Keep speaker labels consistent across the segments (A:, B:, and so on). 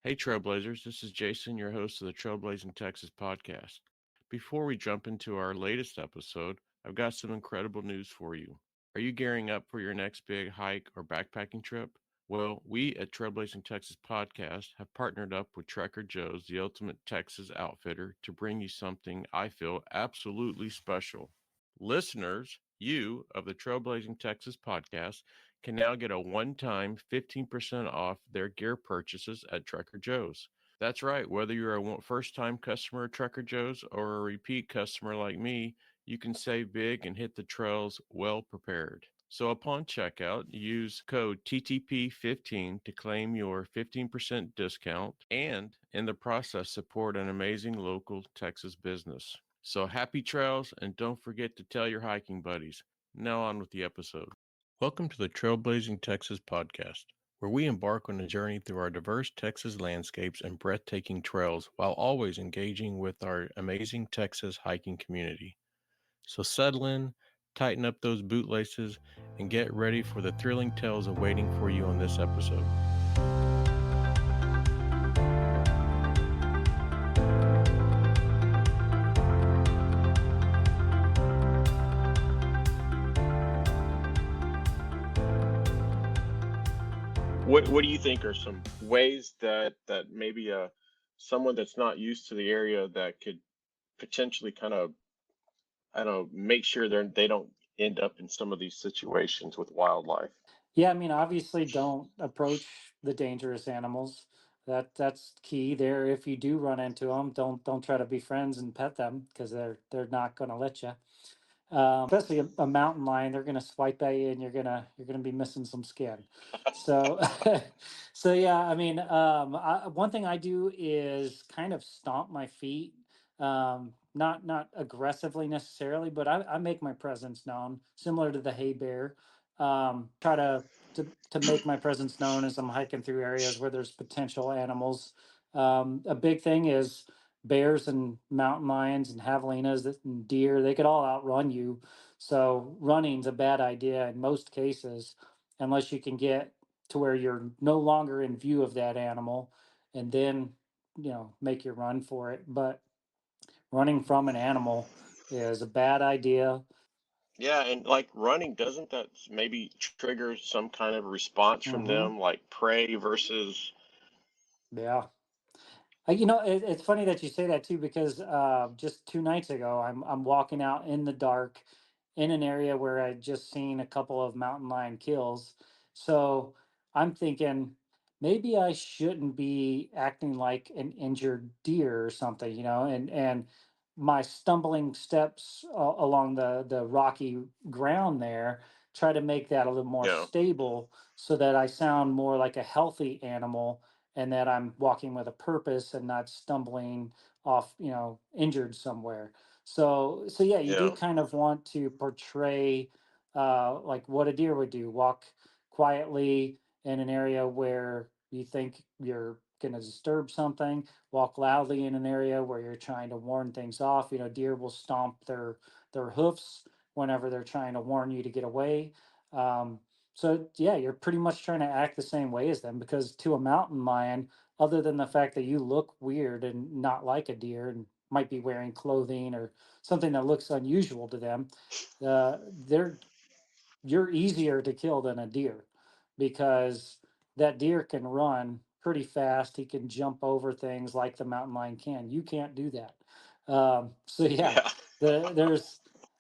A: Hey, Trailblazers, this is Jason, your host of the Trailblazing Texas podcast. Before we jump into our latest episode, I've got some incredible news for you. Are you gearing up for your next big hike or backpacking trip? Well, we at Trailblazing Texas podcast have partnered up with Trekker Joe's, the ultimate Texas outfitter, to bring you something I feel absolutely special. Listeners, you of the Trailblazing Texas podcast can now get a one-time 15% off their gear purchases at Trekker Joe's. That's right, whether you're a first-time customer at Trekker Joe's or a repeat customer like me, you can save big and hit the trails well prepared. So upon checkout, use code TTP15 to claim your 15% discount and in the process support an amazing local Texas business. So happy trails and don't forget to tell your hiking buddies. Now on with the episode. Welcome to the Trailblazing Texas podcast, where we embark on a journey through our diverse Texas landscapes and breathtaking trails while always engaging with our amazing Texas hiking community. So settle in, tighten up those bootlaces, and get ready for the thrilling tales awaiting for you on this episode. What do you think are some ways that maybe someone that's not used to the area that could potentially kind of, I don't know, make sure they don't end up in some of these situations with wildlife?
B: Yeah, I mean, obviously, don't approach the dangerous animals. That's key there. If you do run into them, don't try to be friends and pet them because they're not going to let you. Especially a mountain lion, they're going to swipe at you, and you're gonna be missing some skin. So, so yeah, I mean, one thing I do is kind of stomp my feet. Not aggressively necessarily, but I make my presence known, similar to the hay bear. Try to make my presence known as I'm hiking through areas where there's potential animals. A big thing is bears and mountain lions and javelinas and deer. They could all outrun you. So running's a bad idea in most cases, unless you can get to where you're no longer in view of that animal, and then make your run for it. But running from an animal is a bad idea.
A: Yeah, and like running, doesn't that maybe trigger some kind of response from
B: Hmm.
A: them, like prey versus?
B: Yeah. It's funny that you say that too, because just 2 nights ago, I'm walking out in the dark in an area where I just seen a couple of mountain lion kills. So I'm thinking maybe I shouldn't be acting like an injured deer or something, and my stumbling steps along the rocky ground there try to make that a little more
A: Yeah,
B: stable so that I sound more like a healthy animal and that I'm walking with a purpose and not stumbling off, injured somewhere. So yeah, you do
A: yeah,
B: kind of want to portray like what a deer would do, walk quietly in an area where you think you're going to disturb something, walk loudly in an area where you're trying to warn things off. Deer will stomp their hoofs whenever they're trying to warn you to get away. Um, so yeah, you're pretty much trying to act the same way as them, because to a mountain lion, other than the fact that you look weird and not like a deer and might be wearing clothing or something that looks unusual to them, they're you're easier to kill than a deer, because that deer can run pretty fast. He can jump over things like the mountain lion can. You can't do that. So yeah,
A: yeah,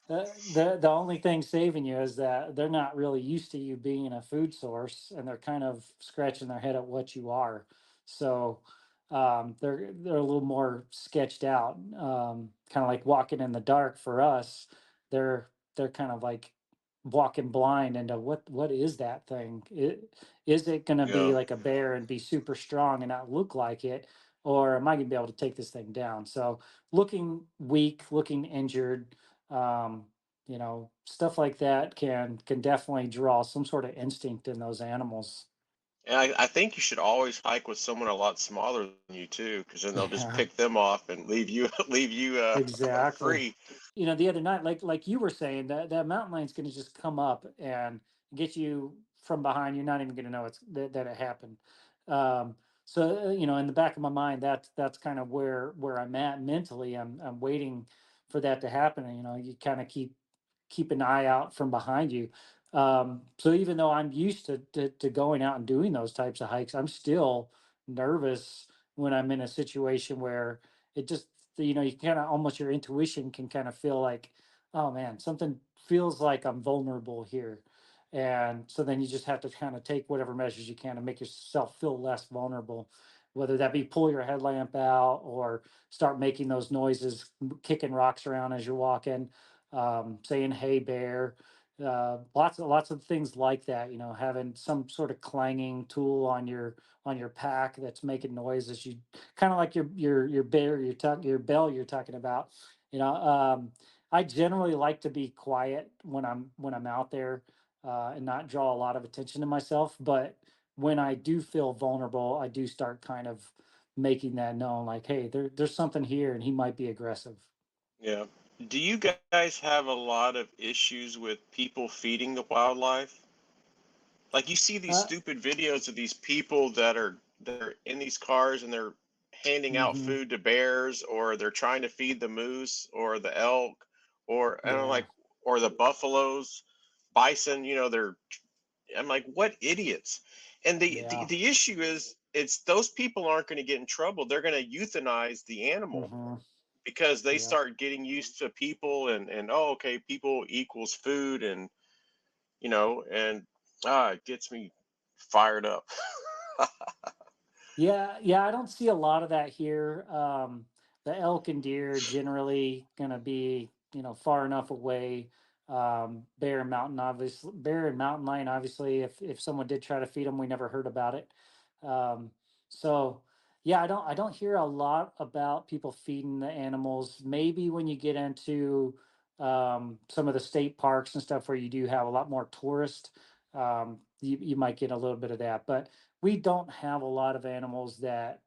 B: the only thing saving you is that they're not really used to you being a food source, and they're kind of scratching their head at what you are. So they're a little more sketched out, kind of like walking in the dark for us. They're kind of like walking blind into what is that thing? Is it going to be
A: yeah.
B: like a bear and be super strong and not look like it, or am I going to be able to take this thing down? So looking weak, looking injured, um, stuff like that can definitely draw some sort of instinct in those animals.
A: And I think you should always hike with someone a lot smaller than you too, because then they'll just
B: Yeah,
A: pick them off and leave you leave you
B: exactly.
A: free.
B: The other night, like you were saying, that mountain lion's going to just come up and get you from behind. You're not even going to know that it happened. Um, So in the back of my mind, that's kind of where I'm at mentally. I'm waiting for that to happen, and you kind of keep an eye out from behind you. So even though I'm used to going out and doing those types of hikes, I'm still nervous when I'm in a situation where it just, you kind of almost, your intuition can kind of feel like, oh man, something feels like I'm vulnerable here. And so then you just have to kind of take whatever measures you can to make yourself feel less vulnerable, whether that be pull your headlamp out or start making those noises, kicking rocks around as you're walking, saying "Hey bear," lots of things like that. Having some sort of clanging tool on your pack that's making noise as you, kind of like your bear, your bell you're talking about. You know, um, I generally like to be quiet when I'm out there, and not draw a lot of attention to myself. But when I do feel vulnerable, I do start kind of making that known, like, hey, there's something here, and he might be aggressive.
A: Yeah. Do you guys have a lot of issues with people feeding the wildlife? Like you see these
B: Uh,
A: stupid videos of these people that are in these cars and they're handing out
B: hmm
A: food to bears or they're trying to feed the moose or the elk or I don't know,
B: Yeah.
A: like or the buffaloes, bison, they're I'm like, what idiots? And the
B: Yeah.
A: the issue is it's those people aren't going to get in trouble. They're going to euthanize the animal
B: hmm
A: because they
B: Yeah.
A: start getting used to people and oh okay, people equals food and it gets me fired up.
B: Yeah, yeah, I don't see a lot of that here. The elk and deer generally gonna be, far enough away. Bear and mountain lion, obviously, if someone did try to feed them, we never heard about it. Um, so yeah, I don't hear a lot about people feeding the animals. Maybe when you get into some of the state parks and stuff where you do have a lot more tourists, you might get a little bit of that. But we don't have a lot of animals that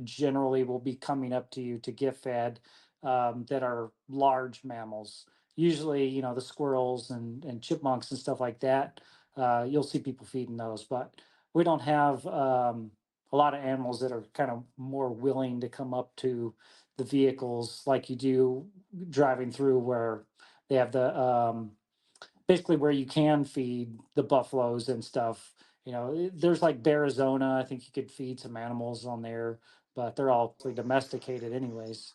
B: generally will be coming up to you to get fed, that are large mammals. Usually, the squirrels and chipmunks and stuff like that. You'll see people feeding those, but we don't have a lot of animals that are kind of more willing to come up to the vehicles like you do driving through, where they have the basically where you can feed the buffaloes and stuff. There's like Arizona. I think you could feed some animals on there, but they're all domesticated anyways.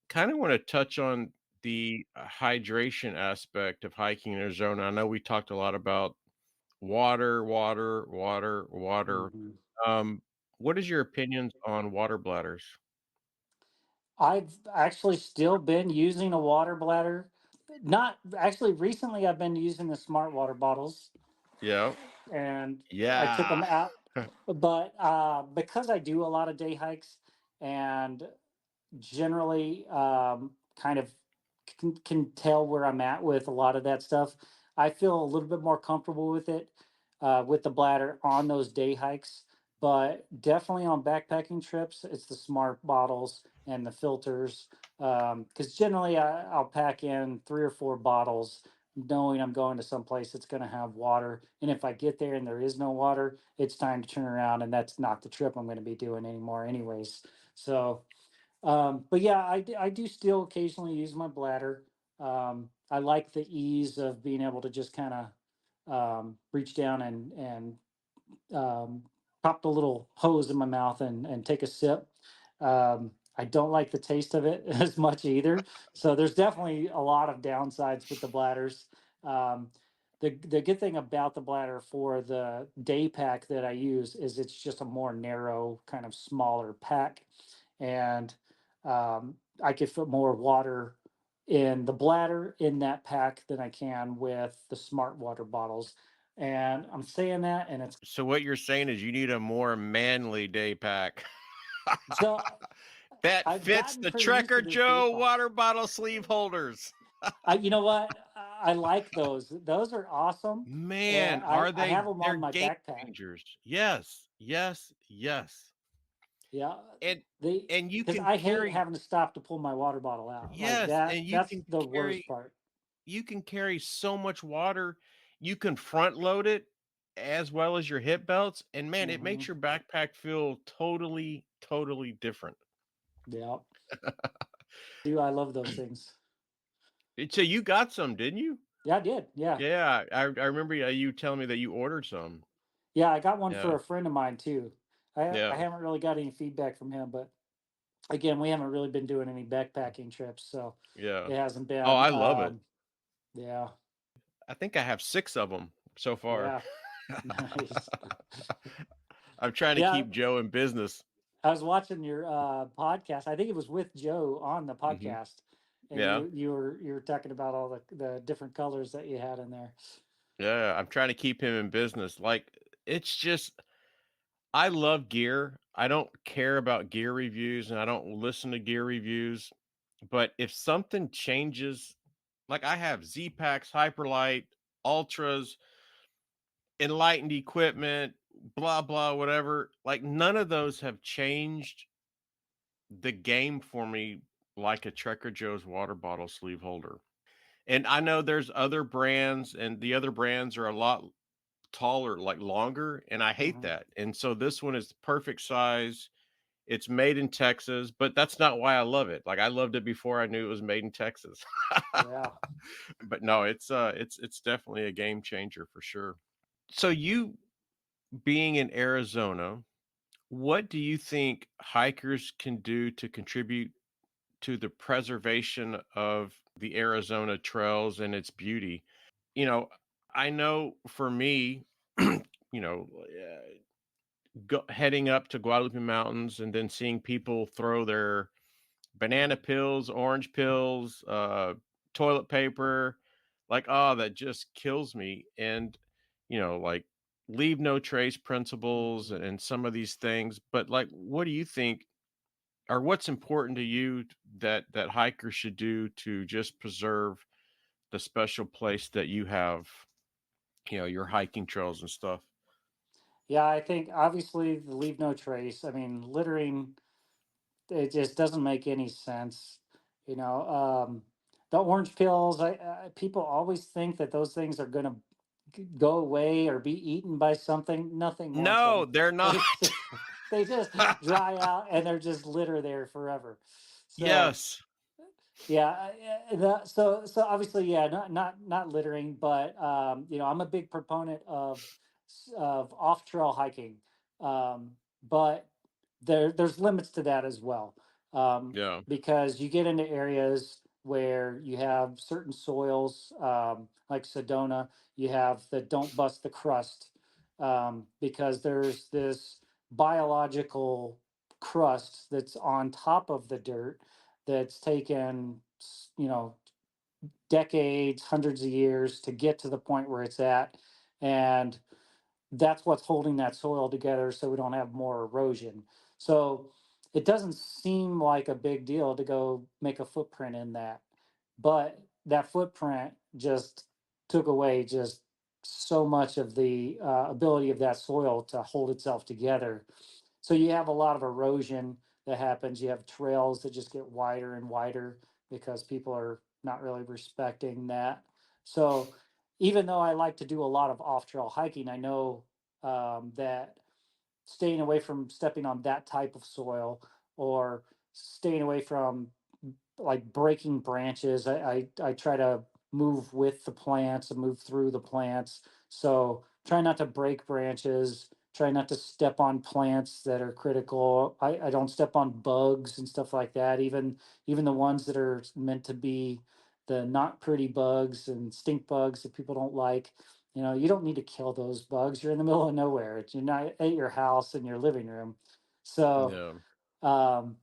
A: Kind of want to touch on the hydration aspect of hiking in Arizona. I know we talked a lot about water, water, water, water.
B: Mhm.
A: Um, what is your opinions on water bladders?
B: I've actually still been using a water bladder. Not actually recently, I've been using the smart water bottles,
A: Yeah.
B: and I took
A: Yeah.
B: them out. But because I do a lot of day hikes, and generally kind of can tell where I'm at with a lot of that stuff. I feel a little bit more comfortable with it, with the bladder on those day hikes, but definitely on backpacking trips, it's the smart bottles and the filters. Because generally, I'll pack in 3 or 4 bottles, knowing I'm going to some place that's going to have water. And if I get there and there is no water, it's time to turn around, and that's not the trip I'm going to be doing anymore, anyways. So, but yeah, I do still occasionally use my bladder. I like the ease of being able to just kind of reach down and um, pop the little hose in my mouth and take a sip. I don't like the taste of it as much either. So there's definitely a lot of downsides with the bladders. Um, the good thing about the bladder for the day pack that I use is it's just a more narrow, kind of smaller pack, and I could fit more water in the bladder in that pack than I can with the smart water bottles. And I'm saying that, and it's
A: So what you're saying is you need a more manly day pack
B: so
A: that
B: I've
A: fits
B: gotten
A: the
B: pretty used to
A: Trekker
B: this day
A: Joe
B: pack.
A: water bottle sleeve holders.
B: You know what? I like those. Those are awesome, and
A: Man,
B: I
A: are
B: I
A: they
B: have them
A: they're
B: on my
A: game
B: backpack.
A: changers. Yes, yes, yes.
B: Yeah,
A: And
B: they
A: and you
B: because
A: can
B: I hate
A: carry
B: having to stop to pull my water bottle out like
A: yes,
B: that.
A: and
B: That's the worst part.
A: you can carry so much water. You can front load it as well as your hip belts, and man, it
B: Hmm.
A: makes your backpack feel totally, totally different.
B: Yeah. Do I love those things?
A: So you got some, didn't you?
B: Yeah, I did. Yeah.
A: Yeah, I remember you telling me that you ordered some.
B: Yeah, I got one for
A: Yeah,
B: a friend of mine too. I
A: yeah,
B: haven't really got any feedback from him, but again, we haven't really been doing any backpacking trips, so
A: yeah.
B: it hasn't
A: Oh,
B: been.
A: I love it.
B: Yeah,
A: I think I have 6 of them so far.
B: yeah, nice.
A: I'm trying to
B: Yeah,
A: keep Joe in business.
B: I was watching your podcast. I think it was with Joe on the
A: Mhm.
B: podcast, and
A: Yeah,
B: you were talking about all the different colors that you had in there.
A: yeah, I'm trying to keep him in business. Like, it's just I love gear. I don't care about gear reviews, and I don't listen to gear reviews, but if something changes, like I have Z packs, Hyperlight, Ultras, enlightened equipment, blah blah, whatever. Like none of those have changed the game for me like a Trekker Joe's water bottle sleeve holder. And I know there's other brands, and the other brands are a lot taller, like longer, and I hate
B: Hmm.
A: that. And so this one is the perfect size. It's made in Texas, but that's not why I love it. Like I loved it before I knew it was made in Texas.
B: Yeah.
A: But no, it's definitely a game changer for sure. So you being in Arizona, what do you think hikers can do to contribute to the preservation of the Arizona trails and its beauty? You know, I know for me, heading up to Guadalupe Mountains and then seeing people throw their banana pills, orange pills, toilet paper, like, oh, that just kills me. And, like leave no trace principles
B: Hmm.
A: and some of these things. But like, what do you think or what's important to you that hikers should do to just preserve the special place that you have, your hiking trails and stuff?
B: Yeah, I think obviously the leave no trace. I mean, littering, it just doesn't make any sense. You know, the orange pills, people always think that those things are going to go away or be eaten by something. Nothing wants
A: No,
B: them.
A: they're not.
B: They they just dry out and they're just litter there forever. So
A: Yes.
B: yeah, so obviously, yeah, not littering, but I'm a big proponent of off trail hiking, but there's limits to that as well,
A: Yeah.
B: because you get into areas where you have certain soils, like Sedona, you have the don't bust the crust, because there's this biological crust that's on top of the dirt that's taken, decades, hundreds of years to get to the point where it's at, and that's what's holding that soil together so we don't have more erosion. So it doesn't seem like a big deal to go make a footprint in that, but that footprint just took away just so much of the ability of that soil to hold itself together. So you have a lot of erosion that happens. You have trails that just get wider and wider because people are not really respecting that. So even though I like to do a lot of off trail hiking, I know that staying away from stepping on that type of soil, or staying away from like breaking branches. I try to move with the plants and move through the plants. So try not to break branches. Try not to step on plants that are critical. I don't step on bugs and stuff like that. Even the ones that are meant to be the not pretty bugs and stink bugs that people don't like. You don't need to kill those bugs. You're in the middle of nowhere. You're not at your house in your living room. So
A: Yeah.
B: um,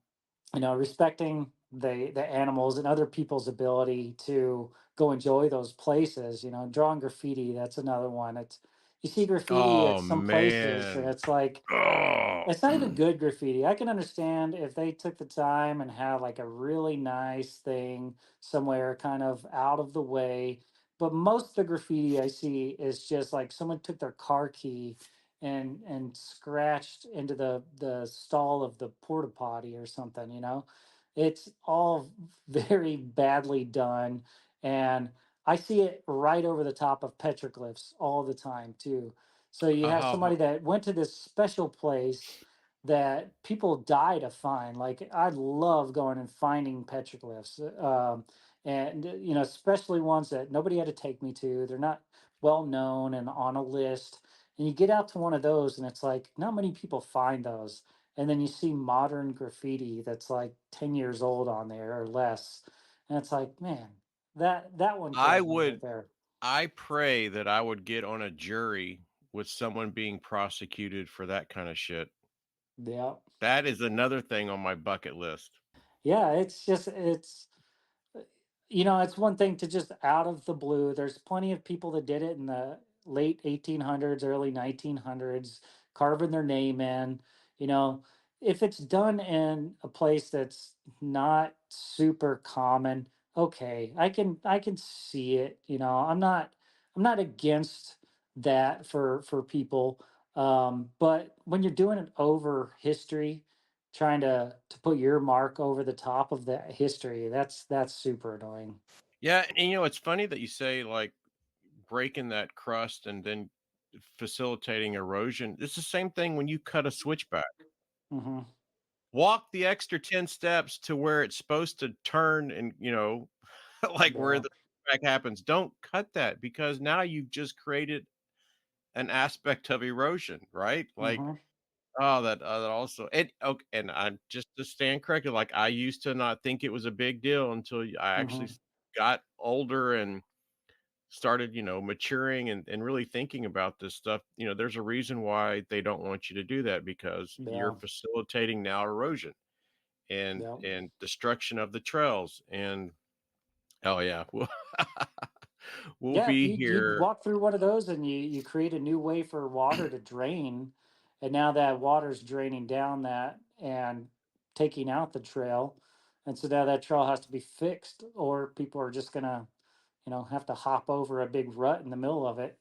B: respecting the animals and other people's ability to go enjoy those places. Drawing graffiti, that's another one. You see graffiti at
A: Oh
B: some places, and
A: man.
B: it's like,
A: Oh.
B: it's not even good graffiti. I can understand if they took the time and had like a really nice thing somewhere kind of out of the way. But most of the graffiti I see is just like someone took their car key and scratched into the stall of the porta potty or something. It's all very badly done, and I see it right over the top of petroglyphs all the time too. So you have
A: Oh,
B: somebody that went to this special place that people die to find. Like I love going and finding petroglyphs, and especially ones that nobody had to take me to. They're not well known and on a list. And you get out to one of those, and it's like not many people find those. And then you see modern graffiti that's like 10 years old on there or less, and it's like, man, that one
A: I
B: kills me right
A: would
B: there.
A: I pray that I would get on a jury with someone being prosecuted for that kind of shit.
B: Yeah.
A: That is another thing on my bucket list.
B: Yeah, uh, it's one thing to just out of the blue. There's plenty of people that did it in the late 1800s, early 1900s, carving their name in. You know, if it's done in a place that's not super common, okay, I can see it. I'm not against that for people. But when you're doing it over history, trying to put your mark over the top of that history, that's super annoying.
A: Yeah, and it's funny that you say like breaking that crust and then facilitating erosion. It's the same thing when you cut a switchback.
B: Hmm.
A: Walk the extra 10 steps to where it's supposed to turn and, like where
B: Yeah.
A: the back happens. Don't cut that because now you've just created an aspect of erosion, right? Like,
B: Hmm.
A: oh, that also and okay, and I just to stand corrected, like I used to not think it was a big deal until I actually
B: Hmm.
A: got older and started, maturing and really thinking about this stuff. There's a reason why they don't want you to do that because you're
B: Yeah.
A: facilitating now erosion and
B: Yeah.
A: and destruction of the trails. And oh yeah, we'll
B: Yeah,
A: be
B: you'd
A: here.
B: walk through one of those and you create a new way for water to drain, and now that water's draining down that and taking out the trail, and so now that trail has to be fixed, or people are just gonna have to hop over a big rut in the middle of it.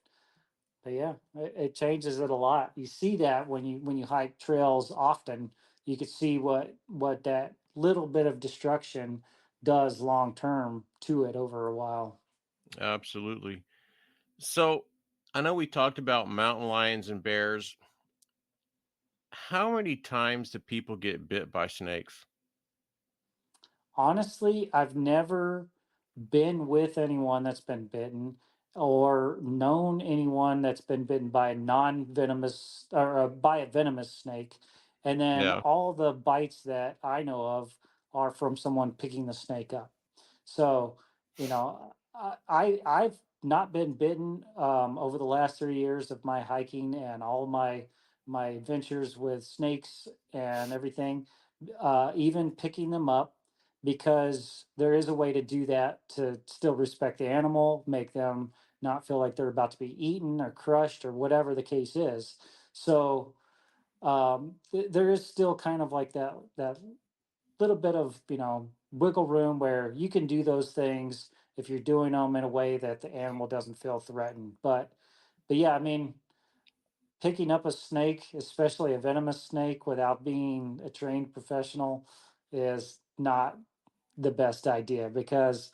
B: But yeah, it changes it a lot. You see that when you hike trails often, you could see what that little bit of destruction does long term to it over a while.
A: Absolutely. So I know we talked about mountain lions and bears. How many times do people get bit by snakes?
B: Honestly, I've never been with anyone that's been bitten or known anyone that's been bitten by a non-venomous or by a venomous snake. And then
A: Yeah.
B: all the bites that I know of are from someone picking the snake up. So, I've not been bitten over the last 3 years of my hiking and all my adventures with snakes and everything, even picking them up, because there is a way to do that to still respect the animal, make them not feel like they're about to be eaten or crushed or whatever the case is. So there is still kind of like that little bit of wiggle room where you can do those things if you're doing them in a way that the animal doesn't feel threatened. But yeah, I mean, picking up a snake, especially a venomous snake, without being a trained professional is not the best idea, because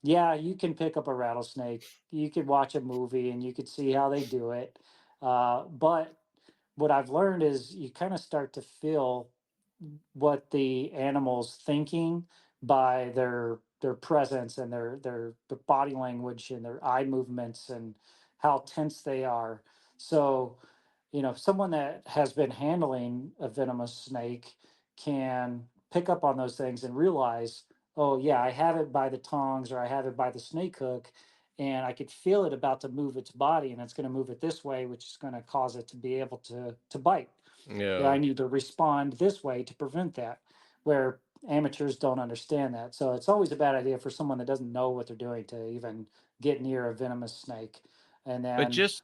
B: yeah, you can pick up a rattlesnake, you could watch a movie and you could see how they do it, but what I've learned is you kind of start to feel what the animal's thinking by their presence and their body language and their eye movements and how tense they are. So, someone that has been handling a venomous snake can pick up on those things and realize, oh yeah, I have it by the tongs or I have it by the snake hook, and I could feel it about to move its body, and it's going to move it this way, which is going to cause it to be able to bite. Yeah,
A: Yeah.
B: I need to respond this way to prevent that, where amateurs don't understand that. So it's always a bad idea for someone that doesn't know what they're doing to even get near a venomous snake. And
A: But
B: then,
A: just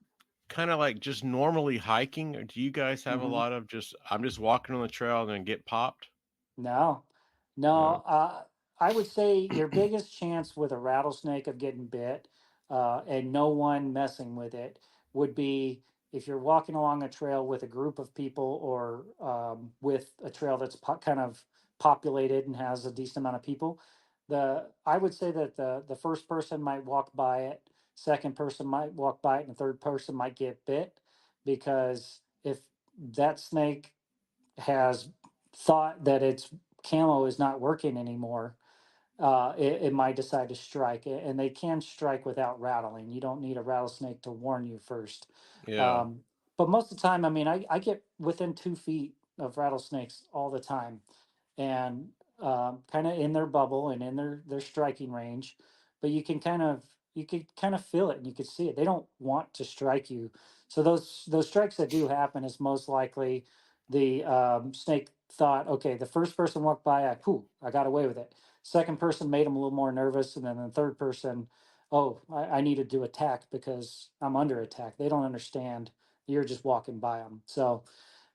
A: kinda like just normally hiking, do you guys have a
B: mhm.
A: lot of just I'm just walking on the trail and then get popped?
B: No, no.
A: No.
B: I would say your biggest chance with a rattlesnake of getting bit, and no one messing with it, would be if you're walking along a trail with a group of people, or with a trail that's kind of populated and has a decent amount of people. I would say that the first person might walk by it, second person might walk by it, and the third person might get bit, because if that snake has thought that its camo is not working anymore, it might decide to strike. And they can strike without rattling. You don't need a rattlesnake to warn you first.
A: Yeah.
B: Um, but most of the time, I mean, I get within 2 feet of rattlesnakes all the time, and kind of in their bubble and in their striking range. But you could kind of feel it, and you could see it. They don't want to strike you. So those strikes that do happen is most likely the snake thought, okay, the first person walked by, I got away with it. Second person made them a little more nervous, and then the third person, oh, I needed to attack because I'm under attack. They don't understand you're just walking by them. So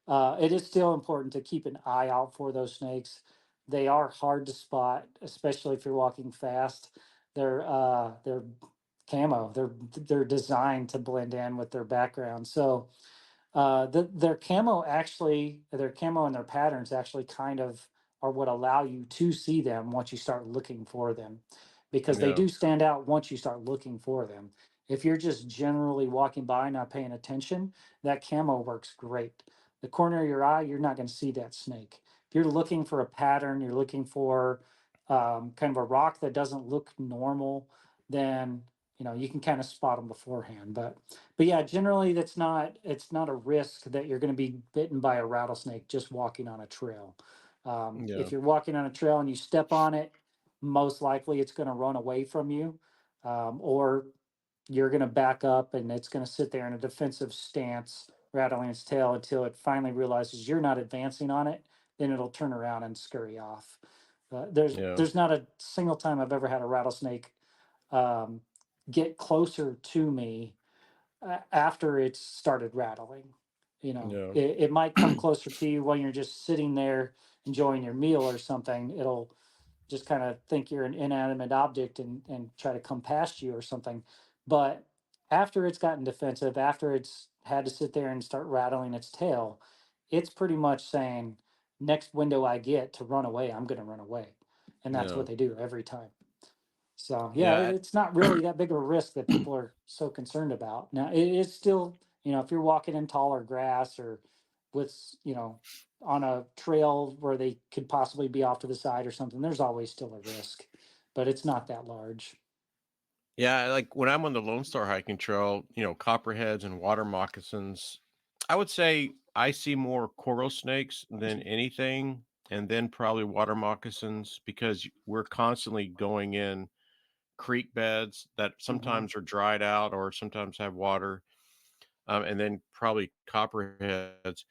B: it is still important to keep an eye out for those snakes. They are hard to spot, especially if you're walking fast. They're camo. They're designed to blend in with their background. So their camo and their patterns actually kind of are what allow you to see them once you start looking for them, because they
A: Yeah.
B: do stand out once you start looking for them. If you're just generally walking by not paying attention, that camo works great. The corner of your eye, you're not going to see that snake. If you're looking for a pattern, you're looking for kind of a rock that doesn't look normal, then you can kind of spot them beforehand. But yeah, generally it's not a risk that you're going to be bitten by a rattlesnake just walking on a trail.
A: Yeah.
B: If you're walking on a trail and you step on it, most likely it's going to run away from you, or you're going to back up and it's going to sit there in a defensive stance, rattling its tail until it finally realizes you're not advancing on it. Then it'll turn around and scurry off.
A: Yeah.
B: There's not a single time I've ever had a rattlesnake um, get closer to me after it's started rattling.
A: Yeah.
B: It might come closer to you when you're just sitting there enjoying your meal or something. It'll just kind of think you're an inanimate object and try to come past you or something. But after it's gotten defensive, after it's had to sit there and start rattling its tail, it's pretty much saying, next window I get to run away, I'm going to run away. And that's
A: Yeah.
B: what they do every time. So yeah,
A: Yeah.
B: it's not really that big of a risk that people are so concerned about. Now it is still, if you're walking in taller grass or with, on a trail where they could possibly be off to the side or something, there's always still a risk, but it's not that large.
A: Yeah, like when I'm on the Lone Star hiking trail, copperheads and water moccasins, I would say I see more coral snakes than anything, and then probably water moccasins because we're constantly going in creek beds that
B: Hmm.
A: sometimes are dried out or sometimes have water, and then probably copperheads.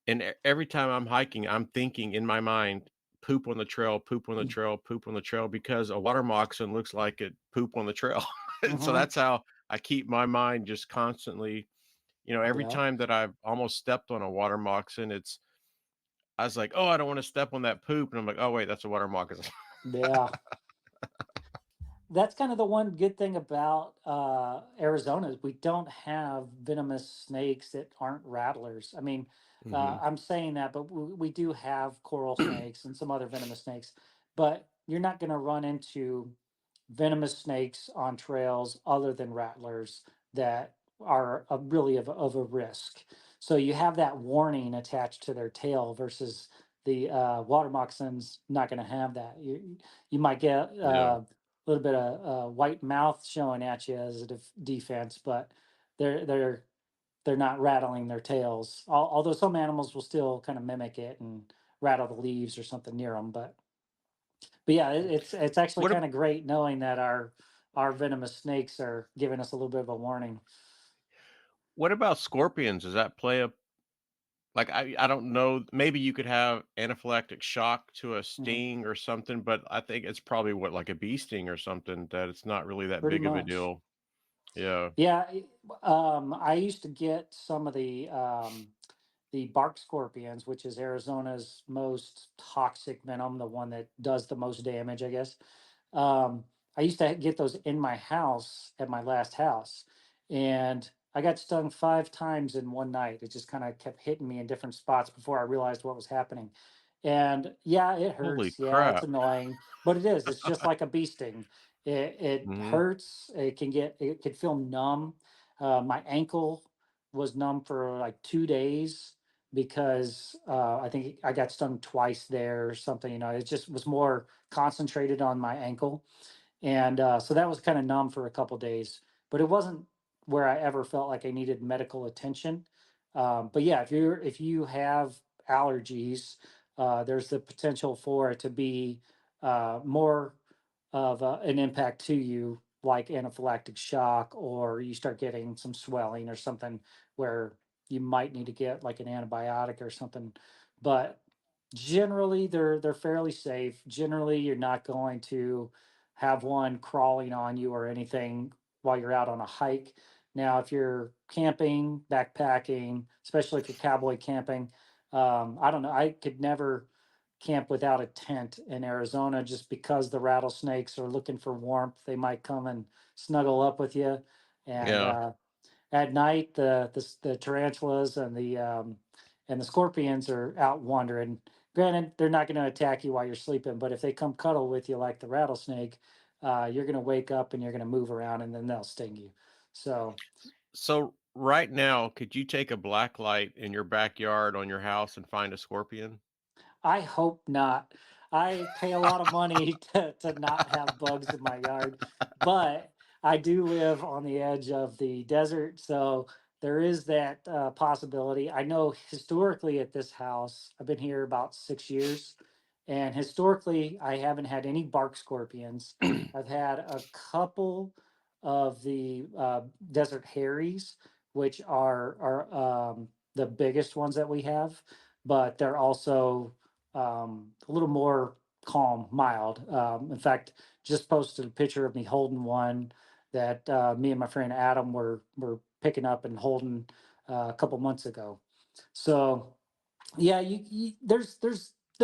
A: And every time I'm hiking, I'm thinking in my mind, poop on the trail, poop on the trail, poop on the trail, because a water moccasin looks like it poop on the trail. And so
B: Hmm.
A: that's how I keep my mind just constantly, every
B: Yeah.
A: time that I've almost stepped on a water moccasin, I was like, oh, I don't want to step on that poop. And I'm like, oh, wait, that's a water moccasin.
B: Yeah. That's kind of the one good thing about Arizona is we don't have venomous snakes that aren't rattlers. I mean,
A: Hmm.
B: I'm saying that, but we do have coral snakes and some other venomous snakes, but you're not going to run into venomous snakes on trails other than rattlers that are really of a risk. So you have that warning attached to their tail versus the water moccasins not going to have that. You might get
A: Yeah.
B: little bit of white mouth showing at you as a defense, but they're they're they're not rattling their tails. Although some animals will still kind of mimic it and rattle the leaves or something near them. But yeah, it's actually
A: What,
B: kind of great knowing that our venomous snakes are giving us a little bit of a warning.
A: what about scorpions? Does that play a like, I don't know, maybe you could have anaphylactic shock to a
B: Mhm.
A: sting or something, but I think it's probably what, like a bee sting or something, that it's not really that
B: Pretty
A: big of a
B: much.
A: deal. Yeah.
B: Yeah, I used to get some of the bark scorpions, which is Arizona's most toxic venom, the one that does the most damage, I guess. I used to get those in my house at my last house, and I got stung 5 times in one night. It just kind of kept hitting me in different spots before I realized what was happening. And yeah, it
A: Holy
B: hurts. Yeah, it's
A: crap.
B: annoying, but it is. It's just like a bee sting. It
A: Mm-hmm.
B: hurts. It can feel numb. My ankle was numb for like 2 days because I think I got stung twice there or something. It just was more concentrated on my ankle, and so that was kind of numb for a couple days. But it wasn't where I ever felt like I needed medical attention. But yeah, if you have allergies, there's the potential for it to be more of an impact to you, like anaphylactic shock, or you start getting some swelling or something where you might need to get like an antibiotic or something. But generally, they're fairly safe. Generally, you're not going to have one crawling on you or anything while you're out on a hike. Now, if you're camping, backpacking, especially if you're cowboy camping, I don't know. I could never camp without a tent in Arizona just because the rattlesnakes are looking for warmth. They might come and snuggle up with you. And
A: Yeah.
B: at night, the tarantulas and the scorpions are out wandering. Granted, they're not going to attack you while you're sleeping, but if they come cuddle with you like the rattlesnake, you're going to wake up and you're going to move around, and then they'll sting you. So
A: So right now, could you take a black light in your backyard on your house and find a scorpion?
B: I hope not. I pay a lot of money to not have bugs in my yard, but I do live on the edge of the desert, so there is that possibility. I know historically at this house, I've been here about 6 years, and historically, I haven't had any bark scorpions. I've had a couple of the desert haries, which are the biggest ones that we have, but they're also a little more calm, mild. In fact, just posted a picture of me holding one that me and my friend Adam were picking up and holding a couple months ago. So yeah, there's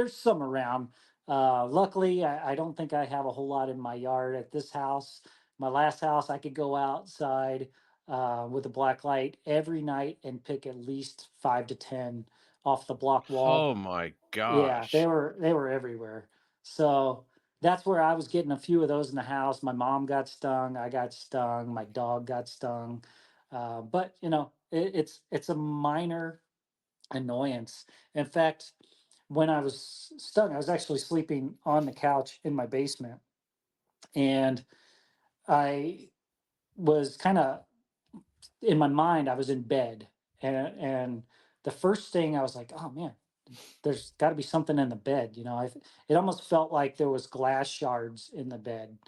B: some around. Luckily, I don't think I have a whole lot in my yard at this house. My last house, I could go outside with a black light every night and pick at least 5 to 10 off the block wall.
A: Oh my
B: Yeah,
A: gosh.
B: they were everywhere. So that's where I was getting a few of those in the house. My mom got stung, I got stung, my dog got stung. But it's a minor annoyance. In fact, when I was stung, I was actually sleeping on the couch in my basement, and I was kind of in my mind. I was in bed, and the first thing I was like, "Oh man, there's got to be something in the bed." It almost felt like there was glass shards in the bed,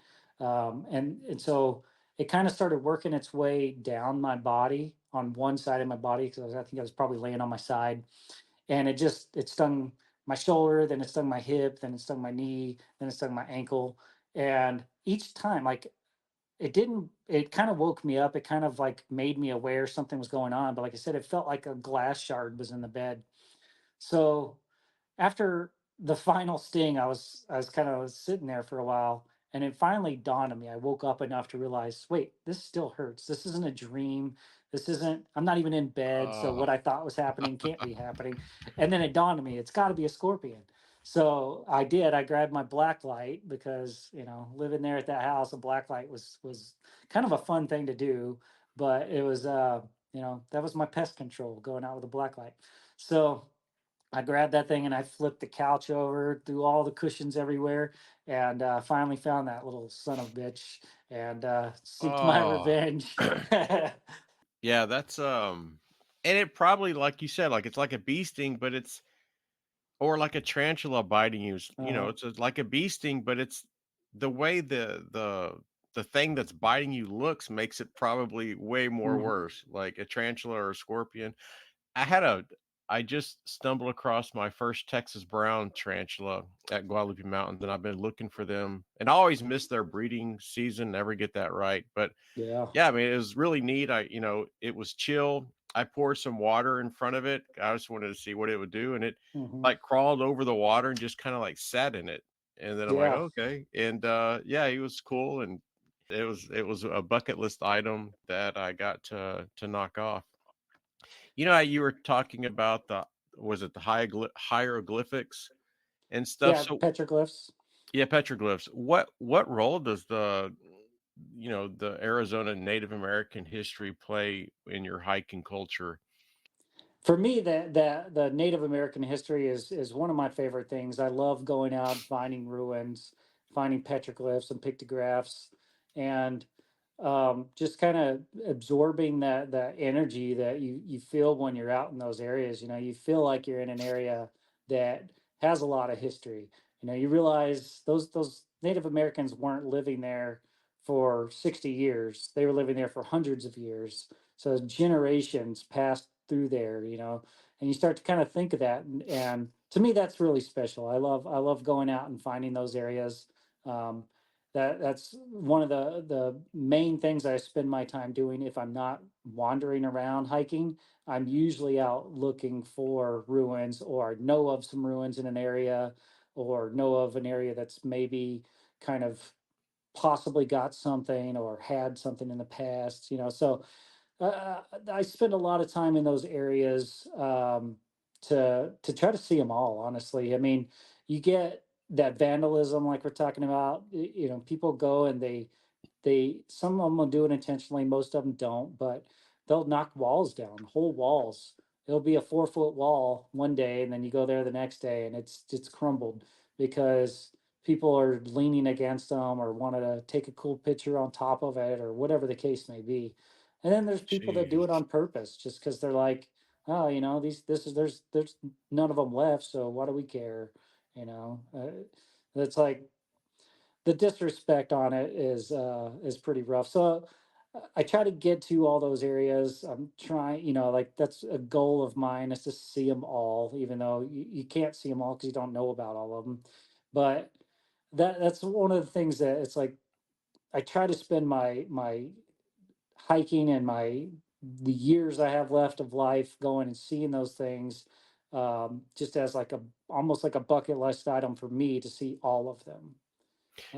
B: and so it kind of started working its way down my body on one side of my body because I think I was probably laying on my side, and it stung my shoulder, then it stung my hip, then it stung my knee, then it stung my ankle, and each time, like, it kind of woke me up. It kind of like made me aware something was going on, but like I said, it felt like a glass shard was in the bed. So after the final sting, I was kind of sitting there for a while, and it finally dawned on me. I woke up enough to realize, wait, this still hurts. This isn't a dream. This isn't. I'm not even in bed, so
A: Oh.
B: what I thought was happening can't be happening. And then it dawned on me, it's got to be a scorpion. So I did. I grabbed my black light because living there at that house, a black light was kind of a fun thing to do, but it was that was my pest control going out with a black light. So I grabbed that thing and I flipped the couch over, threw all the cushions everywhere, and finally found that little son of a bitch and seeked my
A: Oh.
B: revenge.
A: Yeah, that's and it probably, like you said, like it's like a bee sting, but it's or like a tarantula biting you,
B: uh,
A: it's like a bee sting, but it's the way the thing that's biting you looks makes it probably way more
B: mhm.
A: worse, like a tarantula or a scorpion. I had a I just stumbled across my first Texas brown tarantula at Guadalupe Mountains, and I've been looking for them, and I always miss their breeding season, never get that right, but
B: Yeah.
A: yeah, I mean, it was really neat. It was chill. I poured some water in front of it. I just wanted to see what it would do, and it
B: Hmm.
A: like crawled over the water and just kind of like sat in it. And then I'm like,
B: Yeah.
A: okay. And yeah, he was cool, and it was a bucket list item that I got to knock off. You know how you were talking about the was it the hieroglyphics and stuff?
B: Yeah.
A: So
B: Petroglyphs.
A: Yeah, petroglyphs. What role does the Arizona Native American history play in your hiking culture?
B: For me, that the Native American history is one of my favorite things. I love going out, finding ruins, finding petroglyphs and pictographs, and just kind of absorbing that energy that you feel when you're out in those areas. You know, you feel like you're in an area that has a lot of history. You know, you realize those Native Americans weren't living there for 60 years; they were living there for hundreds of years, so generations passed through there, you know, and you start to kind of think of that. And to me, that's really special. I love going out and finding those areas. Um, that's one of the main things I spend my time doing. If I'm not wandering around hiking, I'm usually out looking for ruins or know of some ruins in an area or know of an area that's maybe kind of possibly got something or had something in the past, you know. So I spend a lot of time in those areas to try to see them all. Honestly, I mean, you get that vandalism like we're talking about. You know, people go and they some of them will do it intentionally, most of them don't, but they'll knock walls down, whole walls. It'll be a 4 foot wall one day, and then you go there the next day, and it's crumbled because people are leaning against them or wanted to take a cool picture on top of it or whatever the case may be. And then there's people that do it
A: Jeez.
B: on purpose just because they're like, oh, you know, these this is there's none of them left, so why do we care? You know, it's like the disrespect on it is pretty rough. So I try to get to all those areas. I'm trying, you know, like that's a goal of mine is to see them all, even though you can't see them all because you don't know about all of them. But that's one of the things that it's like I try to spend my hiking and my the years I have left of life going and seeing those things just as like a almost like a bucket list item for me to see all of them.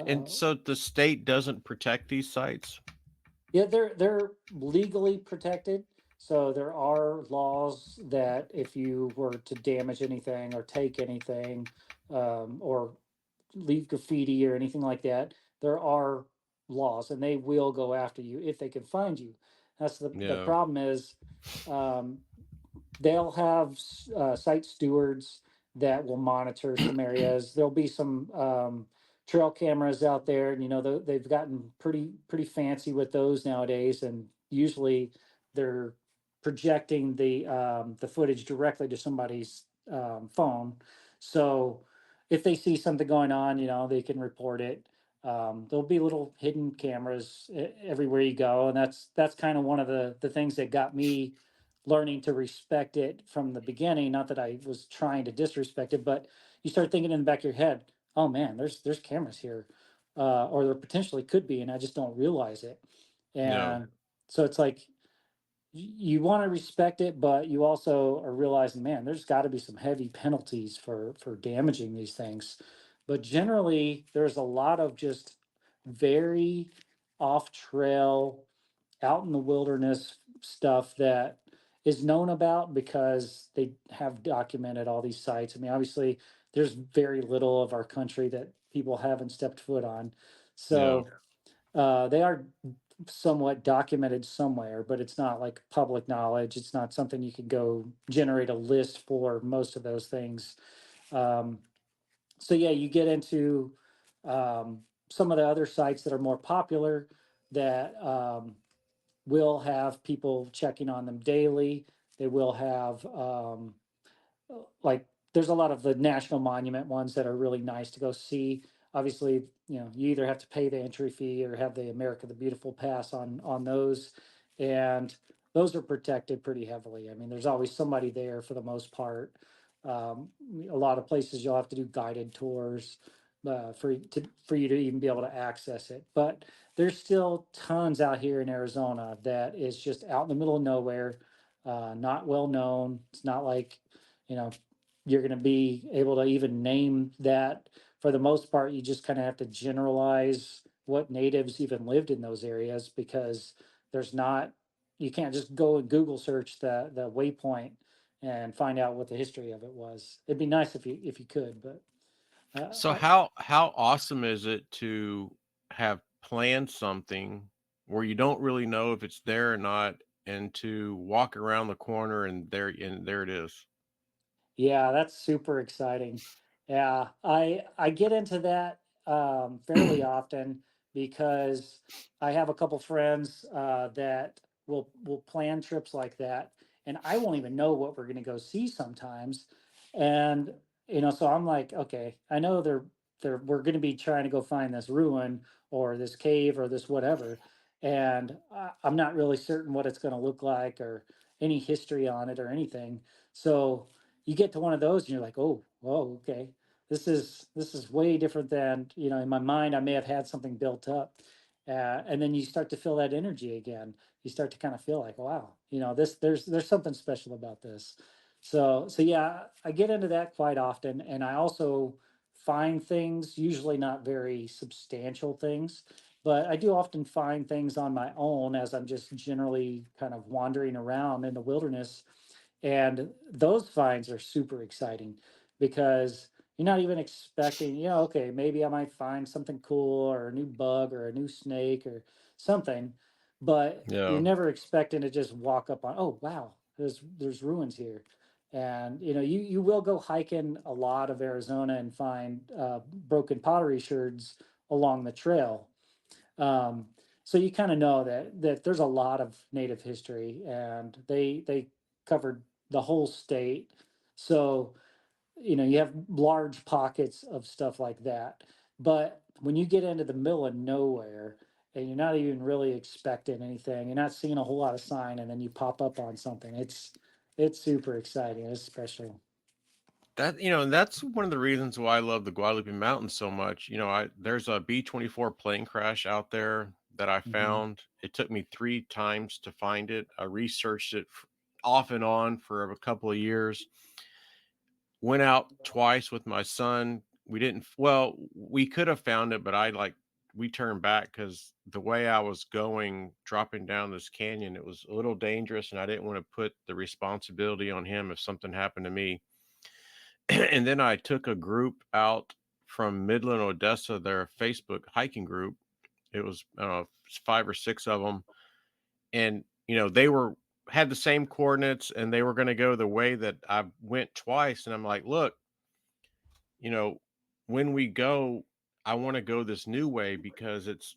A: And
B: Uh,
A: so the state doesn't protect these sites?
B: Yeah, they're legally protected. So there are laws that if you were to damage anything or take anything, or leave graffiti or anything like that, there are laws, and they will go after you if they can find you. That's the
A: Yeah.
B: problem is, um, they'll have site stewards that will monitor some areas. There'll be some trail cameras out there, and you know they've gotten pretty fancy with those nowadays. And usually they're projecting the footage directly to somebody's phone. So if they see something going on, you know they can report it. There'll be little hidden cameras everywhere you go, and that's kind of one of the things that got me learning to respect it from the beginning. Not that I was trying to disrespect it, but you start thinking in the back of your head, "Oh man, there's cameras here, or there potentially could be, and I just don't realize it."
A: No.
B: And so it's like you want to respect it, but you also are realizing, man, there's got to be some heavy penalties for damaging these things. But generally, there's a lot of just very off trail out in the wilderness stuff that is known about because they have documented all these sites. I mean, obviously, there's very little of our country that people haven't stepped foot on.
A: No.
B: So they are somewhat documented somewhere, but it's not like public knowledge. It's not something you could go generate a list for most of those things. Um, so yeah, you get into some of the other sites that are more popular that will have people checking on them daily. They will have like there's a lot of the national monument ones that are really nice to go see. Obviously, you know, you either have to pay the entry fee or have the America the Beautiful pass on those, and those are protected pretty heavily. I mean, there's always somebody there for the most part. Um, a lot of places you'll have to do guided tours for you to even be able to access it. But there's still tons out here in Arizona that is just out in the middle of nowhere, not well known. It's not like, you know, you're going to be able to even name that. For the most part, you just kind of have to generalize what natives even lived in those areas because there's not, you can't just go and Google search the waypoint and find out what the history of it was. It'd be nice if you could, but
A: So
B: I,
A: how awesome is it to have planned something where you don't really know if it's there or not, and to walk around the corner and there it is.
B: Yeah, that's super exciting. Yeah, I get into that fairly often because I have a couple friends that will plan trips like that, and I won't even know what we're going to go see sometimes. And so I'm like, okay, I know they're we're going to be trying to go find this ruin or this cave or this whatever, and I'm not really certain what it's going to look like or any history on it or anything. So you get to one of those and you're like, oh, whoa, okay, this is way different than in my mind I may have had something built up, and then you start to feel that energy again. You start to kind of feel like, wow, this there's something special about this. So yeah, I get into that quite often, and I also find things, usually not very substantial things, but I do often find things on my own as I'm just generally kind of wandering around in the wilderness, and those finds are super exciting because you're not even expecting, okay, maybe I might find something cool or a new bug or a new snake or something, but you're
A: Yeah.
B: never expecting to just walk up on, oh, wow, there's ruins here. And you will go hiking a lot of Arizona and find broken pottery sherds along the trail. um, so you kind of know that there's a lot of native history, and they covered the whole state. So you have large pockets of stuff like that. But when you get into the middle of nowhere and you're not even really expecting anything, you're not seeing a whole lot of sign, and then you pop up on something. It's super exciting. It's special.
A: And that's one of the reasons why I love the Guadalupe Mountains so much. There's a B-24 plane crash out there that I
B: Hmm.
A: found. It took me 3 times to find it. I researched it off and on for a couple of years. Went out twice with my son. We didn't well, we could have found it, but we turned back because the way I was going, dropping down this canyon, it was a little dangerous, and I didn't want to put the responsibility on him if something happened to me. And then I took a group out from Midland, Odessa, their Facebook hiking group. It was 5 or 6 of them, and they were had the same coordinates, and they were going to go the way that I went twice. And I'm like, look, you know, when we go, I want to go this new way because it's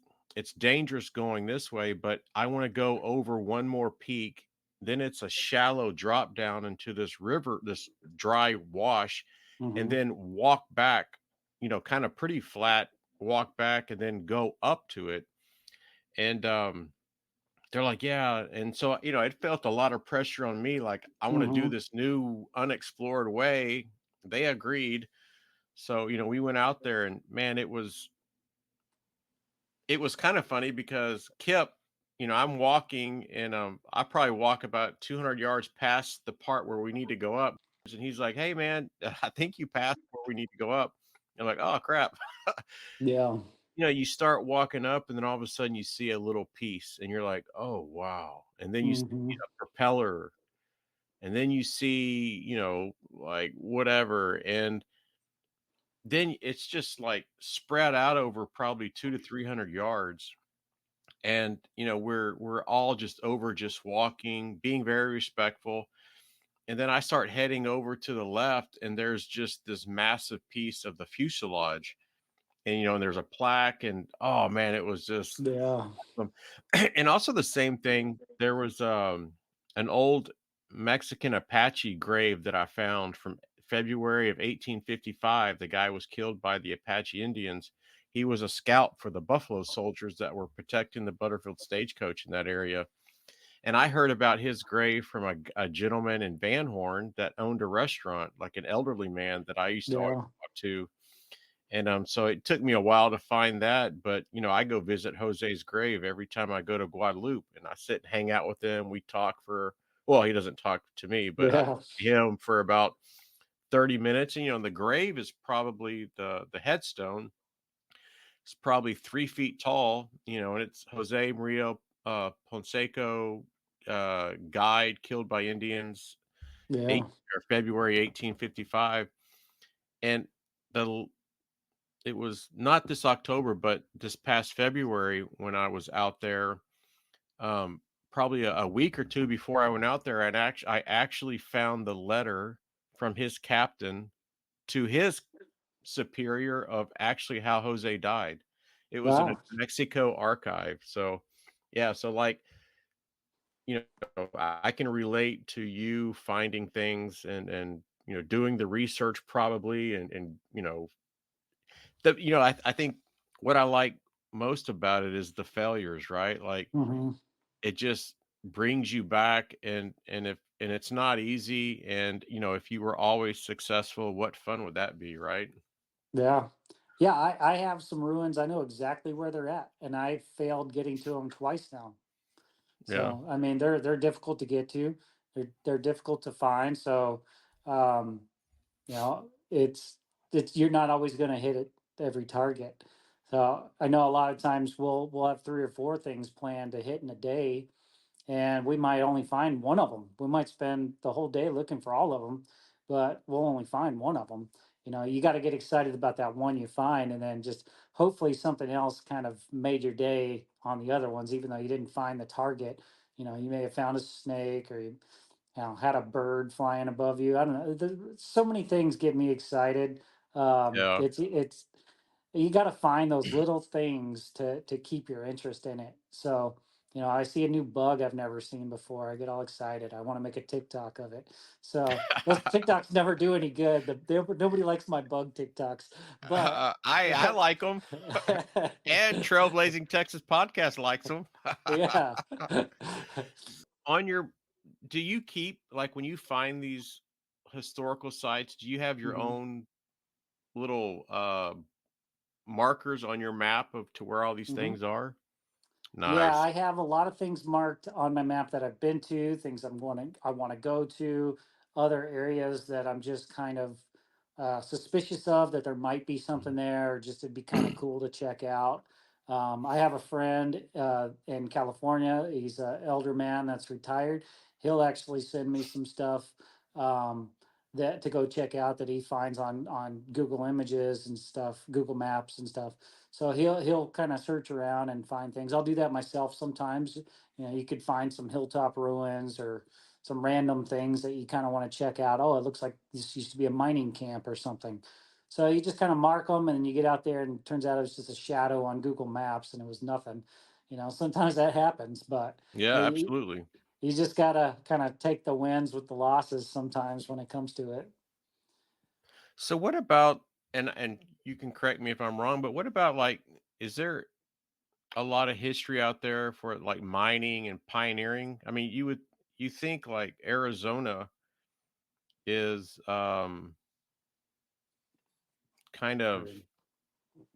A: dangerous going this way, but I want to go over one more peak. Then it's a shallow drop down into this river, this dry wash, and
B: Hmm.
A: then walk back, kind of pretty flat, walk back and then go up to it. And they're like, yeah. And so, it felt a lot of pressure on me, like, I want to do
B: Hmm.
A: this new unexplored way. They agreed, so, we went out there and man, it was kind of funny because Kip, I'm walking and I probably walk about 200 yards past the part where we need to go up. And he's like, "Hey man, I think you passed where we need to go up." I'm like, "Oh crap."
B: Yeah.
A: You start walking up and then all of a sudden you see a little piece and you're like, "Oh wow." And then you see
B: Hmm.
A: a propeller and then you see, like whatever, and then it's just like spread out over probably 2 to 300 yards, and we're all just over, just walking, being very respectful. And then I start heading over to the left, and there's just this massive piece of the fuselage, and and there's a plaque, and oh man, it was just
B: Yeah.
A: awesome. And also the same thing, there was an old Mexican Apache grave that I found from February of 1855. The guy was killed by the Apache Indians. He was a scout for the Buffalo Soldiers that were protecting the Butterfield stagecoach in that area. And I heard about his grave from a gentleman in Van Horn that owned a restaurant, like an elderly man that I used to always
B: Yeah.
A: talk to. And so it took me a while to find that, but I go visit Jose's grave every time I go to Guadalupe, and I sit and hang out with him. We talk for, well, he doesn't talk to me, but I talk
B: Yeah.
A: to him for about 30 minutes. And the grave is probably the headstone. It's probably 3 feet tall, and it's Jose Maria Ponseco, guide killed by Indians, eight
B: Yeah.
A: or February 1855. And the it was not this October, but this past February when I was out there, um, probably a week or 2 before I went out there, I actually found the letter from his captain to his superior of actually how Jose died. It was in a
B: Wow.
A: New Mexico archive. So, yeah, so, like, I can relate to you finding things and, doing the research probably and, I think what I like most about it is the failures, right? Like,
B: Hmm.
A: it just brings you back and it's not easy and, if you were always successful, what fun would that be, right?
B: Yeah. Yeah, I have some ruins. I know exactly where they're at, and I failed getting to them twice now.
A: Yeah.
B: So I mean, they're difficult to get to. They're difficult to find. So um, it's you're not always going to hit it every target. So I know a lot of times we'll have three or four things planned to hit in a day, and we might only find one of them. We might spend the whole day looking for all of them, but we'll only find one of them. You got to get excited about that one you find, and then just hopefully something else kind of made your day on the other ones, even though you didn't find the target. You may have found a snake, or had a bird flying above you. I don't know. So many things get me excited.
A: Yeah.
B: It's you got to find those little things to keep your interest in it. So, I see a new bug I've never seen before. I get all excited. I want to make a TikTok of it. So those TikToks never do any good. Nobody likes my bug TikToks, but
A: I like them, and Trailblazing Texas Podcast likes them.
B: yeah.
A: On your Do you keep like, when you find these historical sites, do you have your
B: Hmm.
A: own little, markers on your map of to where all these
B: Hmm.
A: things are?
B: Yeah,
A: Nice.
B: I have a lot of things marked on my map that I've been to, things I want to go to, other areas that I'm just kind of suspicious of that there might be something
A: Mhm.
B: there, or just it'd be kind of cool to check out. I have a friend in California. He's an elder man that's retired. He'll actually send me some stuff um, that to go check out that he finds on Google Images and stuff, Google Maps and stuff. So he'll kind of search around and find things. I'll do that myself sometimes. You could find some hilltop ruins or some random things that you kind of want to check out. Oh, it looks like this used to be a mining camp or something. So you just kind of mark them, and then you get out there, and it turns out it was just a shadow on Google Maps, and it was nothing. Sometimes that happens, but
A: Yeah,
B: you,
A: absolutely.
B: you just gotta kind of take the wins with the losses sometimes when it comes to it.
A: So what about, and you can correct me if I'm wrong, but what about, like, is there a lot of history out there for, like, mining and pioneering? I mean, you think, like, Arizona is, kind of
B: Right.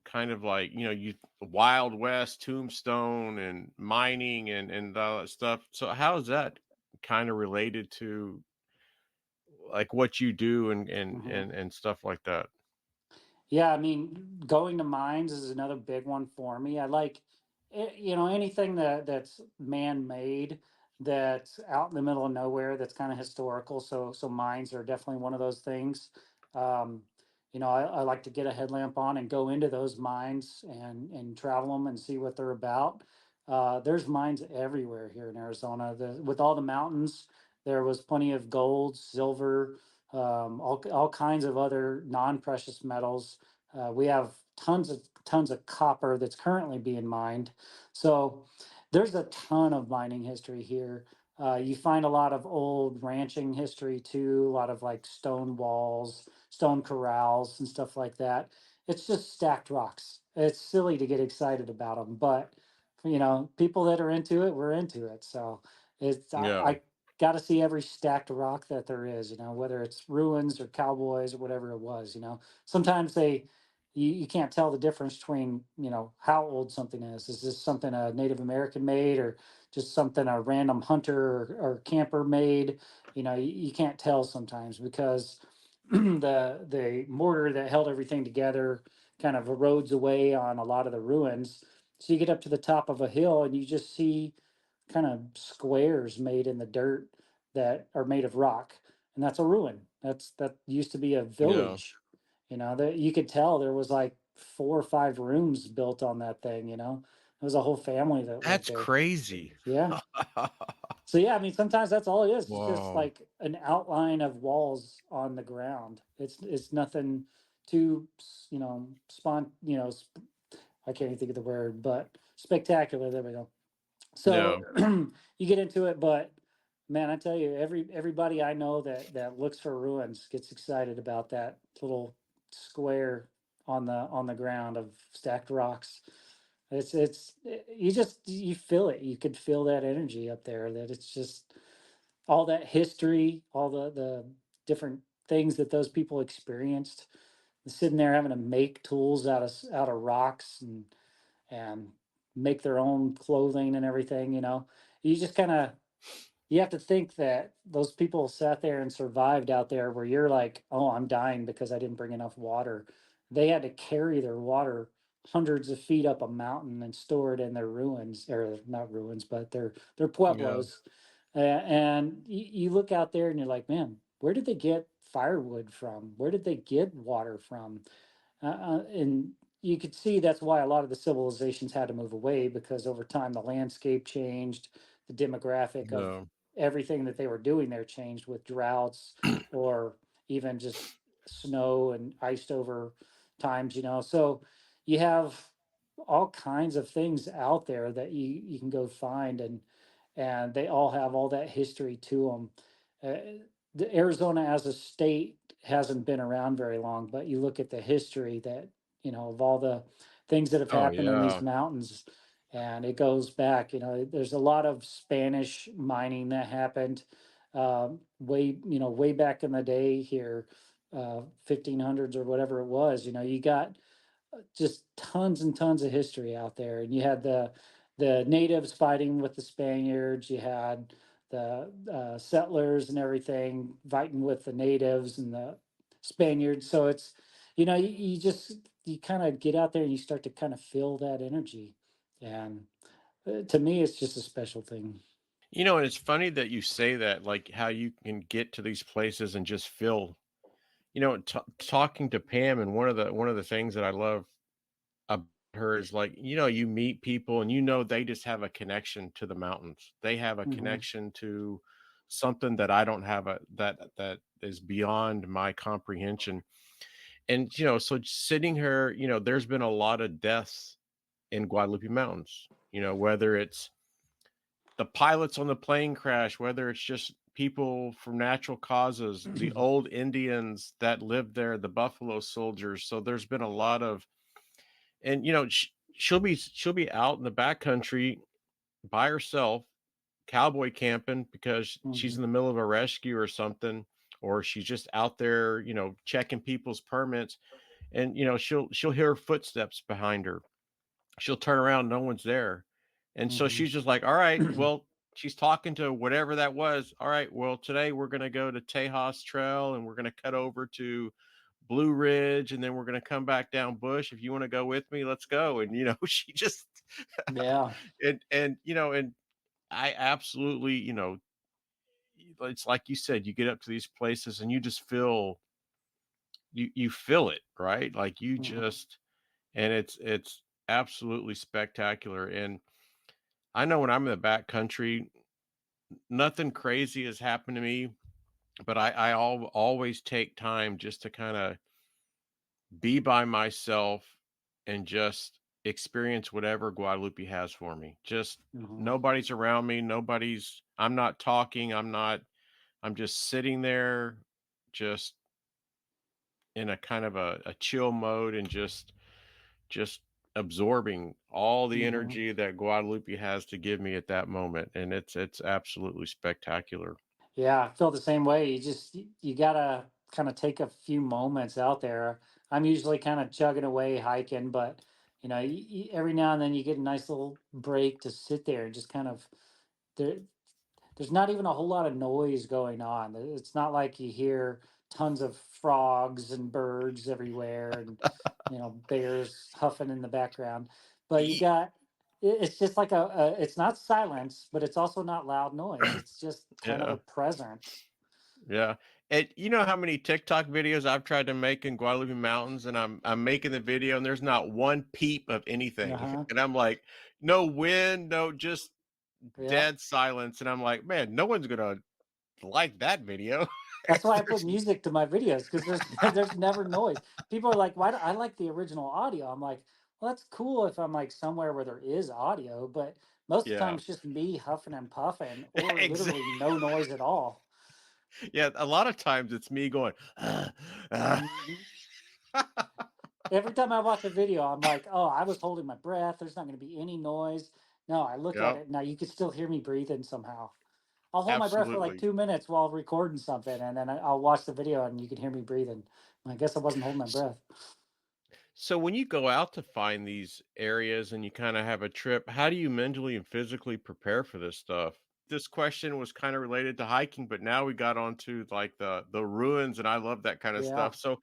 A: kind of like, you Wild West, Tombstone, and mining and all that stuff. So how is that kind of related to, like, what you do
B: Mhm.
A: and stuff like that?
B: Yeah, I mean, going to mines is another big one for me. I like, anything that's man-made, that's out in the middle of nowhere, that's kind of historical. So mines are definitely one of those things. Um, I like to get a headlamp on and go into those mines and travel them and see what they're about. There's mines everywhere here in Arizona. With all the mountains, there was plenty of gold, silver, all kinds of other non-precious metals. We have tons of copper that's currently being mined. So there's a ton of mining history here. You find a lot of old ranching history too, a lot of like stone walls, stone corrals, and stuff like that. It's just stacked rocks. It's silly to get excited about them, but people that are into it, we're into it. So
A: Yeah.
B: I got to see every stacked rock that there is. Whether it's ruins or cowboys or whatever it was. Sometimes you can't tell the difference between how old something is. Is this something a Native American made, or just something a random hunter or camper made? You can't tell sometimes because the mortar that held everything together kind of erodes away on a lot of the ruins. So you get up to the top of a hill and you just see kind of squares made in the dirt that are made of rock, and that's a ruin. That used to be a
A: Yeah.
B: village. That you could tell there was like 4 or 5 rooms built on that thing, you know? There was a whole family that lived
A: That's
B: there.
A: crazy.
B: Yeah. So yeah, I mean, sometimes that's all it is. It's just
A: Whoa.
B: like an outline of walls on the ground. It's nothing too, you know, I can't even think of the word, but spectacular. There we go. So
A: No,
B: you get into it, but man, I tell you, everybody I know that looks for ruins gets excited about that little square on the ground of stacked rocks. You just you feel it. You could feel that energy up there. That it's just all that history, all the different things that those people experienced. Sitting there having to make tools out of rocks and make their own clothing and everything. You know, you just kind of you have to think that those people sat there and survived out there where you're like, oh, I'm dying because I didn't bring enough water. They had to carry their water hundreds of feet up a mountain and store it in their ruins, or not ruins, but their
A: yeah,
B: pueblos. And you look out there and you're like, man, where did they get firewood from? Where did they get water from? And you could see that's why a lot of the civilizations had to move away, because over time the landscape changed, the demographic of
A: no,
B: everything that they were doing there changed with droughts or even just snow and iced over times, you know. So you have all kinds of things out there that you can go find, and they all have all that history to them. The Arizona as a state hasn't been around very long, but you look at the history that, you know, of all the things that have
A: oh
B: happened in these
A: yeah,
B: mountains, and it goes back. You know, there's a lot of Spanish mining that happened way back in the day here, 1500s or whatever it was. You know, you got just tons and tons of history out there. And you had the natives fighting with the Spaniards. You had the settlers and everything fighting with the natives and the Spaniards. So it's, you know, you just you kind of get out there and you start to kind of feel that energy. And to me, it's just a special thing.
A: you know, and it's funny that you say that, like how you can get to these places and just feel, you know, talking to Pam, and one of the things that I love about her is, like, you know, you meet people and you know they just have a connection to the mountains. They have a
B: Hmm.
A: connection to something that I don't have, a that is beyond my comprehension. And you know, so sitting here, you know, there's been a lot of deaths in Guadalupe Mountains. You know, whether it's the pilots on the plane crash, whether it's just people from natural causes, the old Indians that lived there, the Buffalo Soldiers. So there's been a lot of, and you know, she'll be out in the backcountry by herself, cowboy camping because she's
B: Hmm.
A: in the middle of a rescue or something, or she's just out there, you know, checking people's permits, and you know, she'll hear footsteps behind her. She'll turn around, no one's there. And so
B: Hmm.
A: she's just like, all right, well, she's talking to whatever that was. All right, well, today we're going to go to Tejas Trail and we're going to cut over to Blue Ridge and then we're going to come back down Bush. If you want to go with me, let's go. And, you know, she just,
B: Yeah.
A: you know, and I absolutely, you know, it's like you said, you get up to these places and you just feel, you feel it, right? Like you
B: Hmm.
A: just, and it's absolutely spectacular. And I know when I'm in the back country, nothing crazy has happened to me, but always take time just to kind of be by myself and just experience whatever Guadalupe has for me. Just
B: Hmm.
A: nobody's around me. I'm not talking. I'm just sitting there, just in a kind of a chill mode and just absorbing all the
B: Hmm.
A: energy that Guadalupe has to give me at that moment. And it's absolutely spectacular.
B: Yeah, I feel the same way. You gotta kind of take a few moments out there. I'm usually kind of chugging away hiking, but you know, every now and then you get a nice little break to sit there and just kind of there. There's not even a whole lot of noise going on. It's not like you hear tons of frogs and birds everywhere, and you know, bears huffing in the background. But you
A: E-
B: got it's just like it's not silence, but it's also not loud noise. It's just kind of
A: Yeah.
B: a presence.
A: Yeah. And you know how many TikTok videos I've tried to make in Guadalupe Mountains, and I'm making the video, and there's not one peep of anything,
B: Uh-huh.
A: and I'm like, no wind, no, just
B: Yeah.
A: dead silence, and I'm like, man, no one's gonna like that video.
B: That's why I put
A: There's
B: music to my videos because there's there's never noise. People are like, "Why do I like the original audio?" I'm like, "Well, that's cool if I'm like somewhere where there is audio, but most of the time
A: yeah,
B: it's just me huffing and puffing, or
A: exactly.
B: literally no noise at all."
A: Yeah, a lot of times it's me going,
B: Mhm. Every time I watch a video, I'm like, "Oh, I was holding my breath. There's not going to be any noise." No, I look at
A: Yep,
B: it now. You can still hear me breathing somehow. I'll hold my breath for like
A: absolutely.
B: 2 minutes while recording something, and then I'll watch the video, and you can hear me breathing. I guess I wasn't holding my
A: S-
B: breath.
A: So when you go out to find these areas and you kind of have a trip, how do you mentally and physically prepare for this stuff? This question was kind of related to hiking, but now we got onto like the ruins, and I love that kind of
B: Yeah.
A: stuff. So,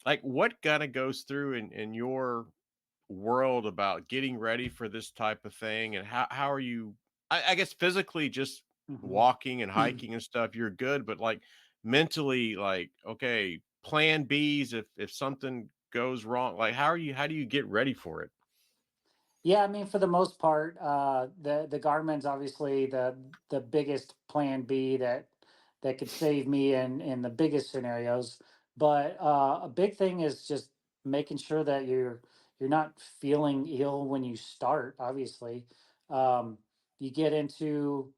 A: like, what kind of goes through in your world about getting ready for this type of thing, and how are you? I guess physically, just
B: Mhm.
A: walking and hiking and stuff, you're good, but like mentally, like, okay, plan B's if something goes wrong. Like, how do you get ready for it?
B: Yeah, I mean, for the most part, the Garmin's obviously the biggest plan B that could save me in the biggest scenarios. But a big thing is just making sure that you're not feeling ill when you start. Obviously, um, you get into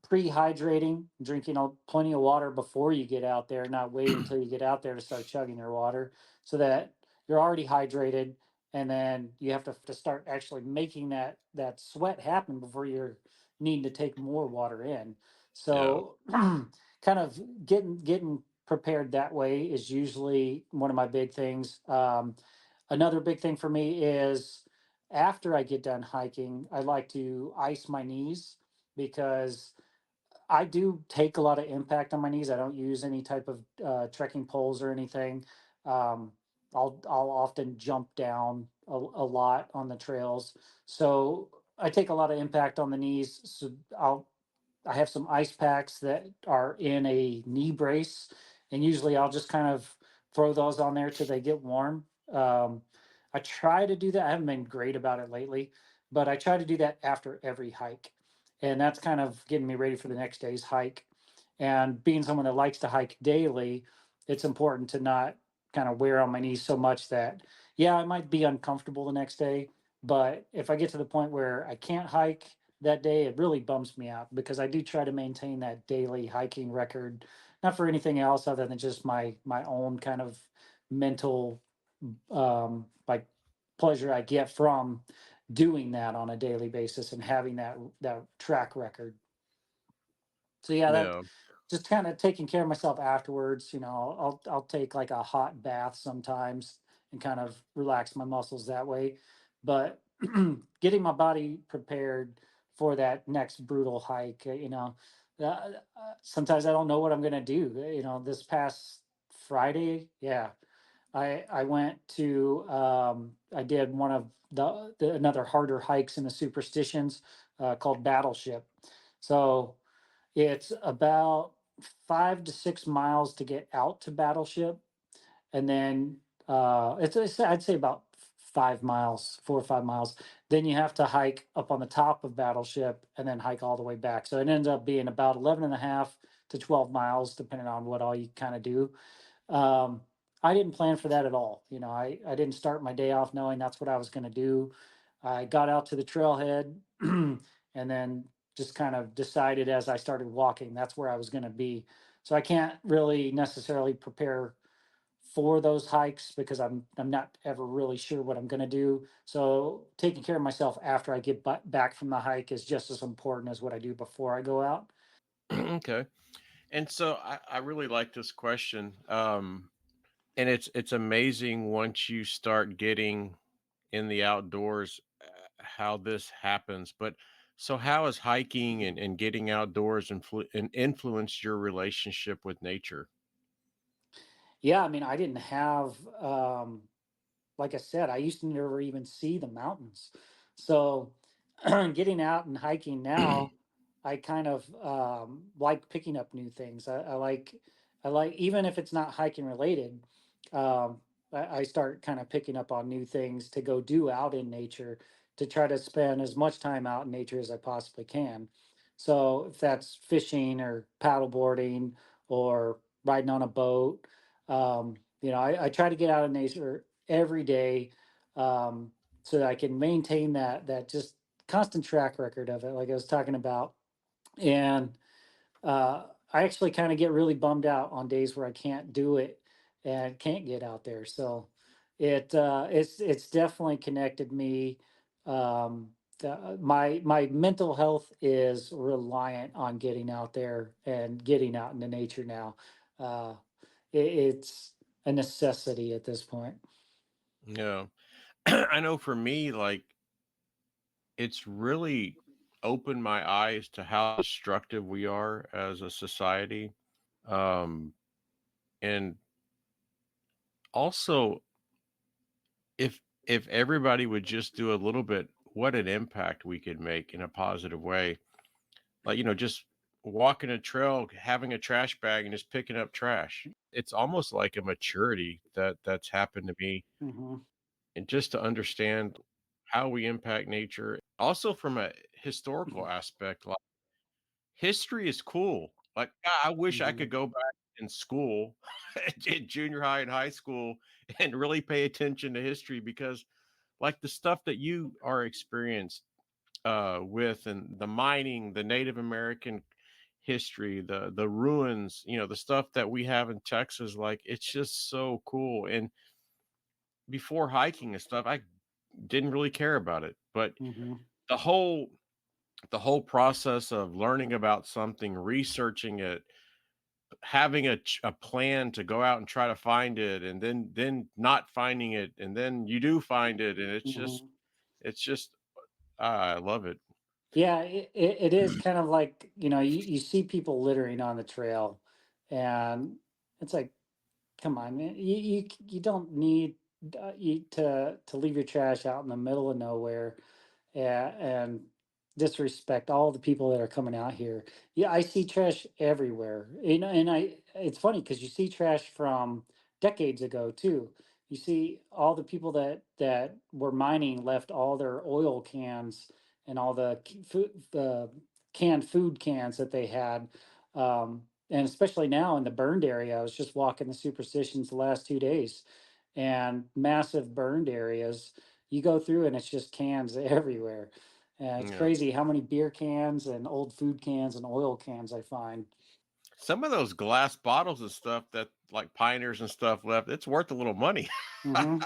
B: pre-hydrating, drinking plenty of water before you get out there, not waiting until you get out there to start chugging your water, so that you're already hydrated, and then you have to start actually making that sweat happen before you're needing to take more water in.
A: Yeah.
B: So, kind of getting prepared that way is usually one of my big things. Another big thing for me is after I get done hiking, I like to ice my knees because I do take a lot of impact on my knees. I don't use any type of trekking poles or anything. Um, I'll often jump down a lot on the trails, so I take a lot of impact on the knees. So I have some ice packs that are in a knee brace, and usually I'll just kind of throw those on there till they get warm. I try to do that. I haven't been great about it lately, but I try to do that after every hike, and that's kind of getting me ready for the next day's hike. And being someone that likes to hike daily, it's important to not kind of wear on my knees so much that, yeah, I might be uncomfortable the next day, but if I get to the point where I can't hike that day, it really bumps me out because I do try to maintain that daily hiking record, not for anything else other than just my own kind of mental like pleasure I get from doing that on a daily basis and having that track record. So yeah, that
A: Yeah.
B: just kind of taking care of myself afterwards. I'll take like a hot bath sometimes and kind of relax my muscles that way. But getting my body prepared for that next brutal hike, sometimes I don't know what I'm gonna do. This past Friday, yeah, I went to I did one of the another harder hikes in the superstitions called Battleship. So it's about 5 to 6 miles to get out to Battleship, and then it's I'd say about 5 miles, 4 or 5 miles. Then you have to hike up on the top of Battleship and then hike all the way back. So it ends up being about 11 and a half to 12 miles, depending on what all you kind of do. um, I didn't plan for that at all. I didn't start my day off knowing that's what I was going to do. I got out to the trailhead and then just kind of decided as I started walking that's where I was going to be. So I can't really necessarily prepare for those hikes because I'm not ever really sure what I'm going to do. So taking care of myself after I get back from the hike is just as important as what I do before I go out.
A: Okay. And so I really like this question. And it's amazing once you start getting in the outdoors, how this happens. But so how has hiking and getting outdoors and influenced your relationship with nature?
B: Yeah, I mean, I didn't have like I said, I used to never even see the mountains. So getting out and hiking now, I kind of like picking up new things. I like, even if it's not hiking related. I start kind of picking up on new things to go do out in nature, to try to spend as much time out in nature as I possibly can. So if that's fishing or paddleboarding or riding on a boat, I try to get out of nature every day, so that I can maintain that just constant track record of it, like I was talking about. And I actually kind of get really bummed out on days where I can't do it and can't get out there. So it's definitely connected me. My mental health is reliant on getting out there and getting out into nature now. Uh, it's a necessity at this point.
A: Yeah. I know for me, like, it's really opened my eyes to how destructive we are as a society. Um, and also, if everybody would just do a little bit, what an impact we could make in a positive way. Like, just walking a trail, having a trash bag and just picking up trash. It's almost like a maturity that's happened to me,
B: Hmm.
A: and just to understand how we impact nature. Also from a historical aspect, like, history is cool. Like, I wish I
B: Hmm.
A: could go back in school, in junior high and high school, and really pay attention to history, because, like, the stuff that you are experienced with, and the mining, the Native American history, the ruins, the stuff that we have in Texas, like, it's just so cool. And before hiking and stuff, I didn't really care about it, but
B: Hmm.
A: the whole the whole process of learning about something, researching it, having a plan to go out and try to find it, and then not finding it, and then you do find it, and
B: Hmm.
A: it's just I love it.
B: Yeah, it is kind of like, you see people littering on the trail, and it's like, come on, man, you don't need to leave your trash out in the middle of nowhere, and disrespect all the people that are coming out here. Yeah, I see trash everywhere. And it's funny because you see trash from decades ago too. You see all the people that were mining left all their oil cans and all the canned food cans that they had. And especially now in the burned area, I was just walking the superstitions the last 2 days, and massive burned areas. You go through and it's just cans everywhere. It's
A: Yeah.
B: crazy how many beer cans and old food cans and oil cans I find.
A: Some of those glass bottles and stuff that, like, pioneers and stuff left, it's worth a little money.
B: Hmm.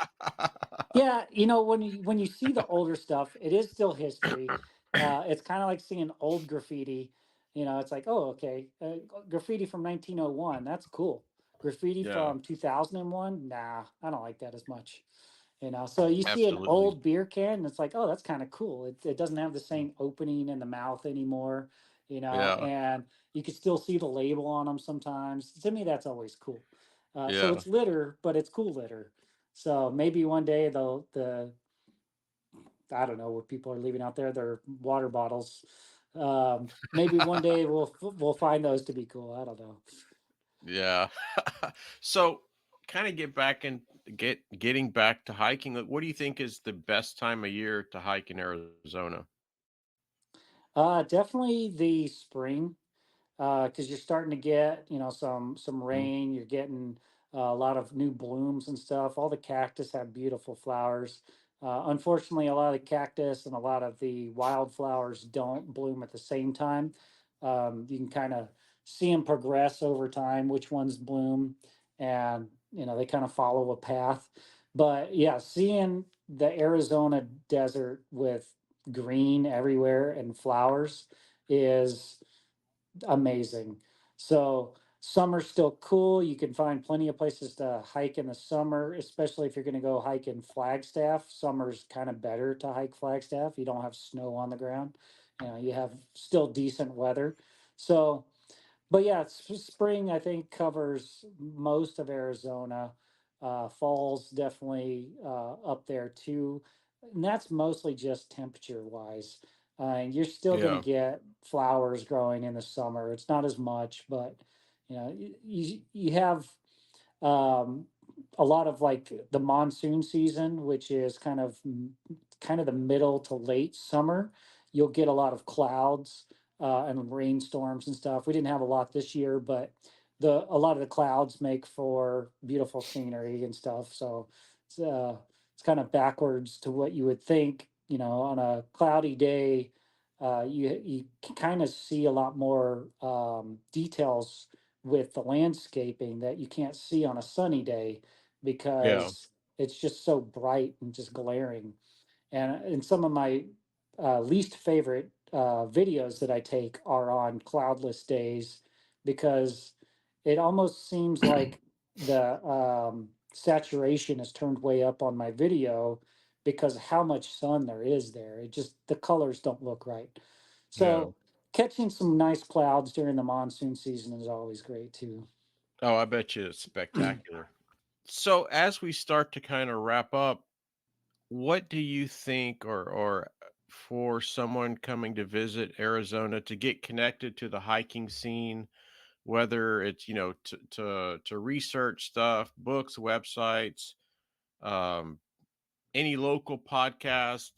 B: Yeah, when you see the older stuff, it is still history. It's kind of like seeing old graffiti. It's like, oh, okay, graffiti from 1901. That's cool. Graffiti
A: Yeah,
B: from 2001. Nah, I don't like that as much. So you see an
A: absolutely.
B: old beer can, and it's like, oh, that's kind of cool. It doesn't have the same opening in the mouth anymore,
A: Yeah,
B: and you can still see the label on them sometimes. To me, that's always cool. So
A: yeah.
B: it's litter, but it's cool litter. So maybe one day the I don't know what people are leaving out there, their water bottles. Maybe one day we'll find those to be cool. I don't know.
A: Yeah. So, kind of getting back to hiking. Like, what do you think is the best time of year to hike in Arizona?
B: Definitely the spring, because you're starting to get some
A: Mhm.
B: rain. You're getting a lot of new blooms and stuff. All the cactus have beautiful flowers. Unfortunately, a lot of the cactus and a lot of the wildflowers don't bloom at the same time. You can kind of see them progress over time, which ones bloom, and they kind of follow a path. But yeah, seeing the Arizona desert with green everywhere and flowers is amazing. So summer's still cool. You can find plenty of places to hike in the summer, especially if you're going to go hike in Flagstaff. Summer's kind of better to hike Flagstaff. You don't have snow on the ground. You have still decent weather. So, but yeah, spring I think covers most of Arizona. Fall's definitely up there too, and that's mostly just temperature wise. And you're still going to
A: Yeah.
B: get flowers growing in the summer. It's not as much, but you have um, a lot of like the monsoon season, which is kind of the middle to late summer. You'll get a lot of clouds and rainstorms and stuff. We didn't have a lot this year, but the a lot of the clouds make for beautiful scenery and stuff. So it's kind of backwards to what you would think. On a cloudy day, you kind of see a lot more details with the landscaping that you can't see on a sunny day
A: Yeah.
B: because it's just so bright and just glaring. And some of my least favorite videos that I take are on cloudless days because it almost seems like the saturation is turned way up on my video because how much sun there is there. It just, the colors don't look right.
A: Yeah.
B: So catching some nice clouds during the monsoon season is always great too.
A: Oh, I bet you it's spectacular. So as we start to kind of wrap up, what do you think, or for someone coming to visit Arizona to get connected to the hiking scene, whether it's, to research stuff, books, websites, um, any local podcast,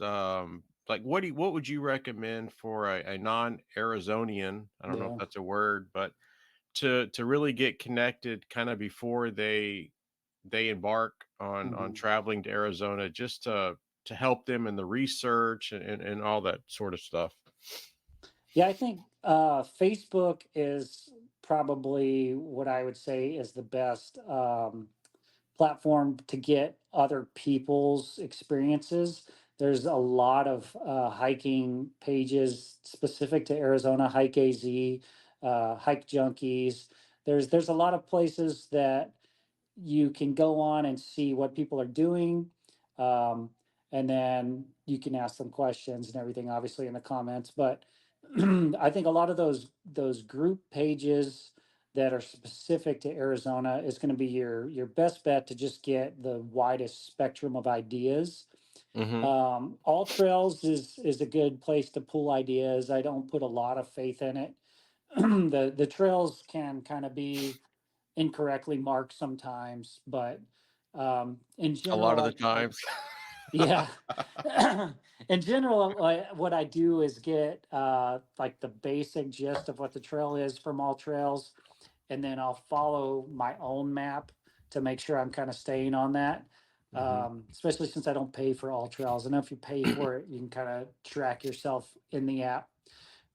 A: like what would you recommend for a non-Arizonian? I don't know if
B: Yeah.
A: that's a word, but to really get connected kind of before they embark on
B: Mhm.
A: traveling to Arizona, just to help them in the research and all that sort of stuff.
B: Yeah, I think Facebook is probably what I would say is the best platform to get other people's experiences. There's a lot of hiking pages specific to Arizona, Hike AZ, Hike Junkies. There's a lot of places that you can go on and see what people are doing. Um, and then you can ask them questions and everything, obviously in the comments. But I think a lot of those group pages that are specific to Arizona is going to be your best bet to just get the widest spectrum of ideas.
A: Hmm.
B: All Trails is a good place to pull ideas. I don't put a lot of faith in it. The trails can kind of be incorrectly marked sometimes, but in
A: A lot
B: general,
A: of the
B: I
A: times.
B: yeah. In general, what I do is get like the basic gist of what the trail is from all trails, and then I'll follow my own map to make sure I'm kind of staying on that.
A: Hmm.
B: Especially since I don't pay for all trails. I know if you pay for it, you can kind of track yourself in the app.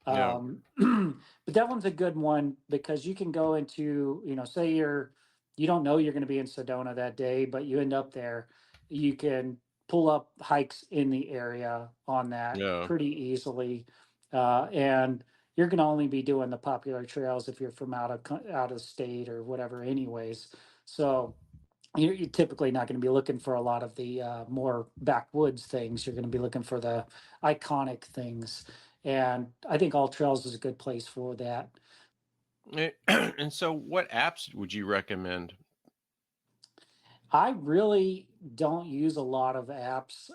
A: Yeah.
B: But that one's a good one because you can go into, say you don't know you're going to be in Sedona that day, but you end up there. You can pull up hikes in the area on that
A: Yeah.
B: pretty easily, and you're going to only be doing the popular trails if you're from out of state or whatever, anyways. So you're typically not going to be looking for a lot of the more backwoods things. You're going to be looking for the iconic things. And I think All Trails is a good place for that.
A: And so, what apps would you recommend?
B: I really don't use a lot of apps.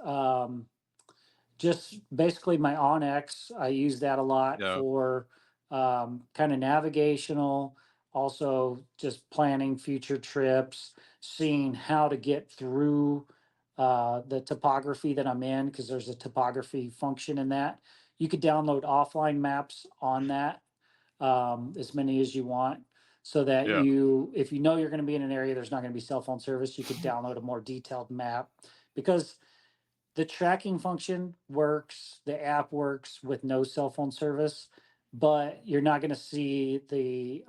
B: Just basically my Onyx. I use that a lot
A: Yeah.
B: for kind of navigational, also just planning future trips, seeing how to get through the topography that I'm in, because there's a topography function in that. You could download offline maps on that, as many as you want. So that
A: Yeah.
B: if you know you're going to be in an area, there's not going to be cell phone service, you could download a more detailed map because the tracking function works, the app works with no cell phone service, but you're not going to see the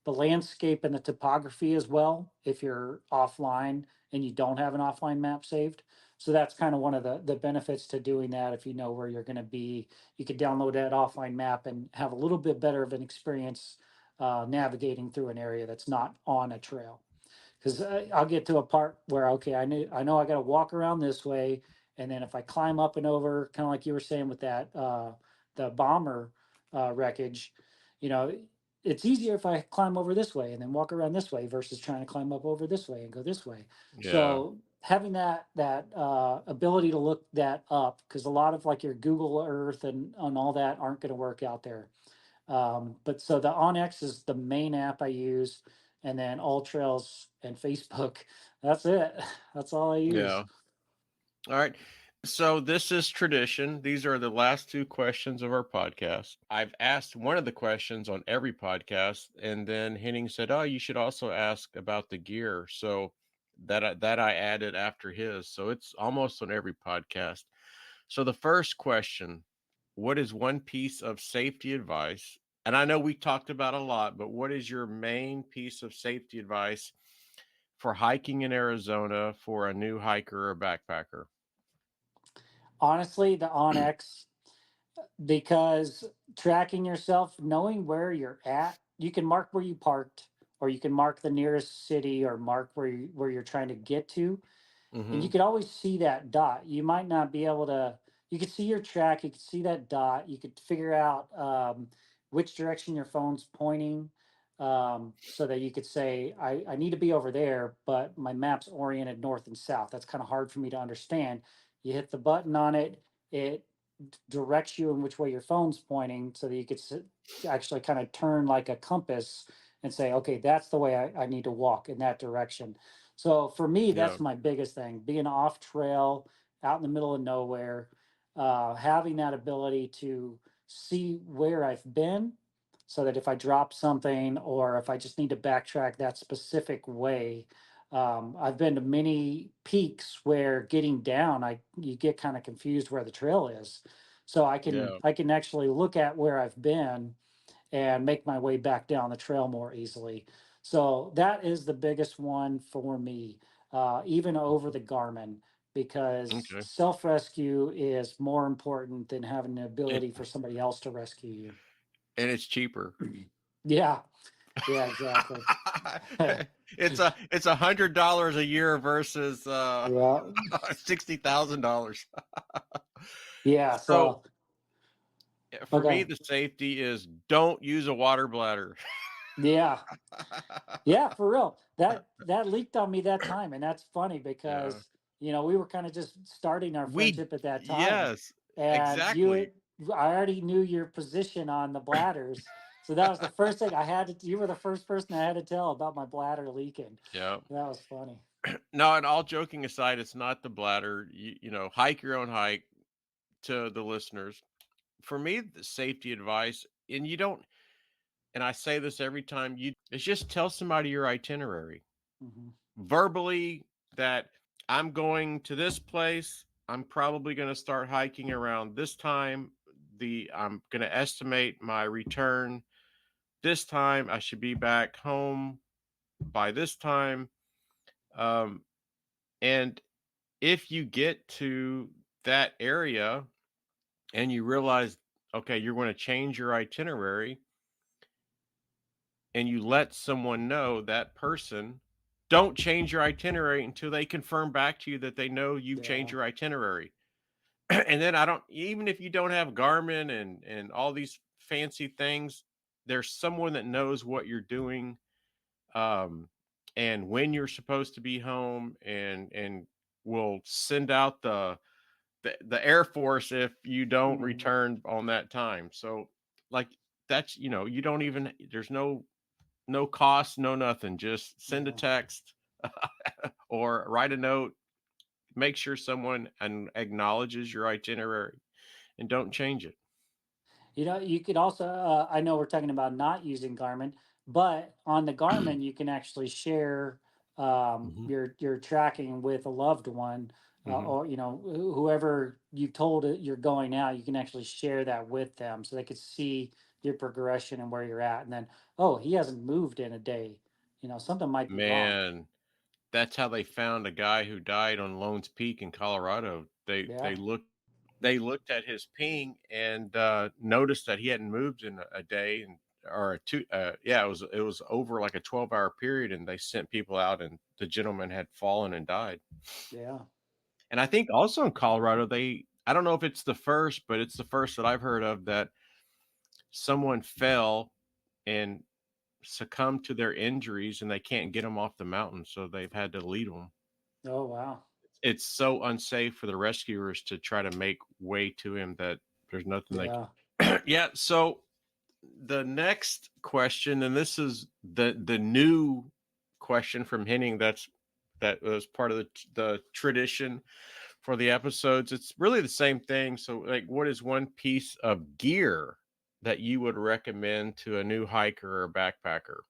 B: landscape and the topography as well if you're offline and you don't have an offline map saved. So that's kind of one of the benefits to doing that. If you know where you're going to be, you could download that offline map and have a little bit better of an experience navigating through an area that's not on a trail, because I'll get to a part where okay, I know I got to walk around this way, and then if I climb up and over, kind of like you were saying with that the bomber wreckage, you know, it's easier if I climb over this way and then walk around this way versus trying to climb up over this way and go this way.
A: Yeah.
B: So having that ability to look that up, because a lot of like your Google Earth and all that aren't going to work out there. But so the Onyx is the main app I use, and then All Trails and Facebook. That's it. That's all I use.
A: Yeah. All right. So this is tradition. These are the last two questions of our podcast. I've asked one of the questions on every podcast, and then Henning said, "Oh, you should also ask about the gear." So that I added after his. So it's almost on every podcast. So the first question, what is one piece of safety advice? And I know we talked about a lot, but what is your main piece of safety advice for hiking in Arizona for a new hiker or backpacker?
B: Honestly, the Onyx, because tracking yourself, knowing where you're at, you can mark where you parked, or you can mark the nearest city, or mark where you're trying to get to, and you
A: Mhm.
B: could always see that dot. You might not be able to. You could see your track. You could see that dot. You could figure out which direction your phone's pointing, so that you could say, I need to be over there, but my map's oriented north and south. That's kind of hard for me to understand." You hit the button on it. It directs you in which way your phone's pointing, so that you could actually kind of turn like a compass and say, okay, that's the way I need to walk in that direction. So for me,
A: Yeah.
B: that's my biggest thing: being off trail, out in the middle of nowhere, having that ability to see where I've been, so that if I drop something or if I just need to backtrack that specific way. I've been to many peaks where getting down, I you get kind of confused where the trail is. So
A: Yeah.
B: I can actually look at where I've been and make my way back down the trail more easily. So that is the biggest one for me, even over the Garmin, because
A: Okay.
B: self rescue is more important than having the
A: And
B: ability for somebody else to rescue
A: and it's cheaper.
B: you. Yeah, yeah, exactly.
A: It's $100 a year versus
B: Yeah,
A: $60,000.
B: yeah.
A: So
B: So
A: for me,
B: okay,
A: the safety is don't use a water bladder.
B: yeah. Yeah, for real. That leaked on me that time, and that's funny
A: Yeah.
B: because we were kind of just starting our
A: We
B: friendship at that time,
A: yes,
B: and
A: exactly.
B: I already knew your position on the bladders, so that was the first thing I had to. You were the first person I had to tell about my bladder leaking.
A: Yeah.
B: That was funny.
A: No, and all joking aside, it's not the bladder. Hike your own hike to the listeners. For me, the safety advice, and you don't, and I say this every time it's just tell somebody your itinerary
B: Hmm.
A: verbally that I'm going to this place. I'm probably going to start hiking around this time. I'm going to estimate my return this time. I should be back home by this time. Um, and if you get to that area and you realize, okay, you're going to change your itinerary, and you let someone know, that person, don't change your itinerary until they confirm back to you that they know you've changed
B: Yeah.
A: your itinerary. And then I don't, even if you don't have Garmin and all these fancy things, there's someone that knows what you're doing, um, and when you're supposed to be home, and will send out the Air Force if you don't
B: Hmm.
A: return on that time. So like that's you don't even there's no cost, no nothing. Just send a
B: Yeah.
A: text or write a note. Make sure someone acknowledges your itinerary and don't change it.
B: You could also, I know we're talking about not using Garmin, but on the Garmin, you can actually share
A: Hmm.
B: your tracking with a loved one,
A: Hmm.
B: or whoever you told it you're going out. You can actually share that with them, so they could see your progression and where you're at. And then, oh, he hasn't moved in a day. Something might be wrong.
A: Man, that's how they found a guy who died on Lones Peak in Colorado. They
B: Yeah,
A: they looked they looked at his ping and noticed that he hadn't moved in a day, and or a two. Yeah, it was over like a 12-hour period, and they sent people out, and the gentleman had fallen and died.
B: yeah.
A: And I think also in Colorado, I don't know if it's the first, but it's the first that I've heard of that someone fell and succumbed to their injuries, and they can't get them off the mountain, so they've had to lead them.
B: Oh, wow.
A: it's so unsafe for the rescuers to try to make way to him that there's nothing they
B: Yeah.
A: can. Yeah. So the next question, and this is the new question from Henning. That was part of the tradition for the episodes. It's really the same thing. So, like, what is one piece of gear that you would recommend to a new hiker or backpacker?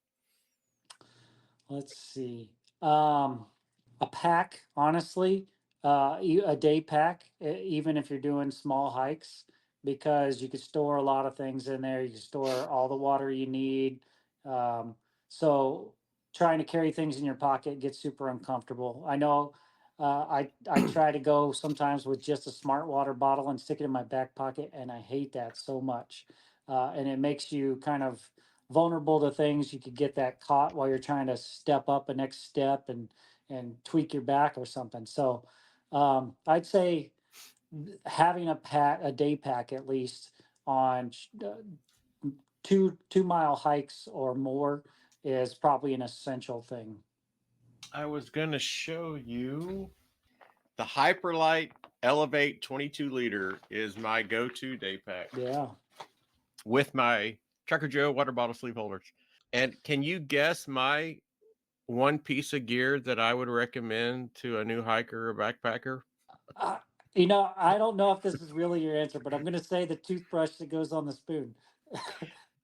B: Let's see. A pack, honestly, a day pack, even if you're doing small hikes, because you could store a lot of things in there. You can store all the water you need. Um, so trying to carry things in your pocket gets super uncomfortable. I know. I try to go sometimes with just a smart water bottle and stick it in my back pocket, and I hate that so much. And it makes you kind of vulnerable to things. You could get that caught while you're trying to step up a next step and tweak your back or something. So I'd say having a day pack at least on 2 mile hikes or more is probably an essential thing.
A: I was going to show you the Hyperlight Elevate 22 liter is my go-to day pack
B: Yeah.
A: with my Trucker Joe water bottle sleeve holders. And can you guess my one piece of gear that I would recommend to a new hiker or backpacker?
B: Uh, I don't know if this is really your answer, but I'm going to say the toothbrush that goes on the spoon.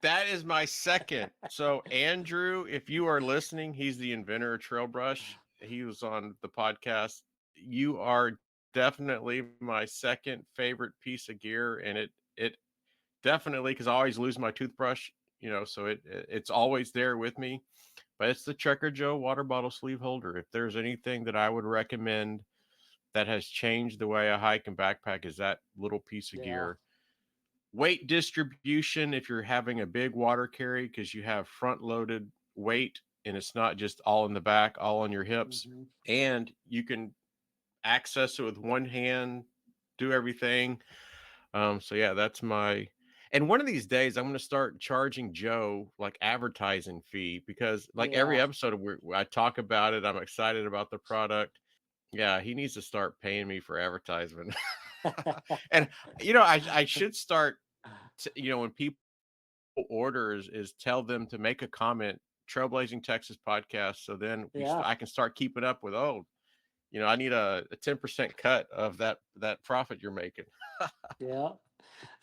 A: That is my second. So Andrew, if you are listening, he's the inventor of Trail Brush. He was on the podcast. You are definitely my second favorite piece of gear, and it definitely, because I always lose my toothbrush, so it's always there with me. But it's the Checker Joe water bottle sleeve holder. If there's anything that I would recommend that has changed the way I hike and backpack, is that little piece of
B: Yeah.
A: gear. Weight distribution, if you're having a big water carry, because you have front loaded weight and it's not just all in the back, all on your hips,
B: Hmm.
A: and you can access it with one hand, do everything. So yeah, that's my. And one of these days, I'm going to start charging Joe like advertising fee, because like every
B: Yeah.
A: episode I talk about it. I'm excited about the product. Yeah, he needs to start paying me for advertisement. And I should start. When people order is tell them to make a comment, Trailblazing Texas podcast. So then
B: Yeah.
A: I can start keeping up with, I need a 10% cut of that profit you're making.
B: Yeah.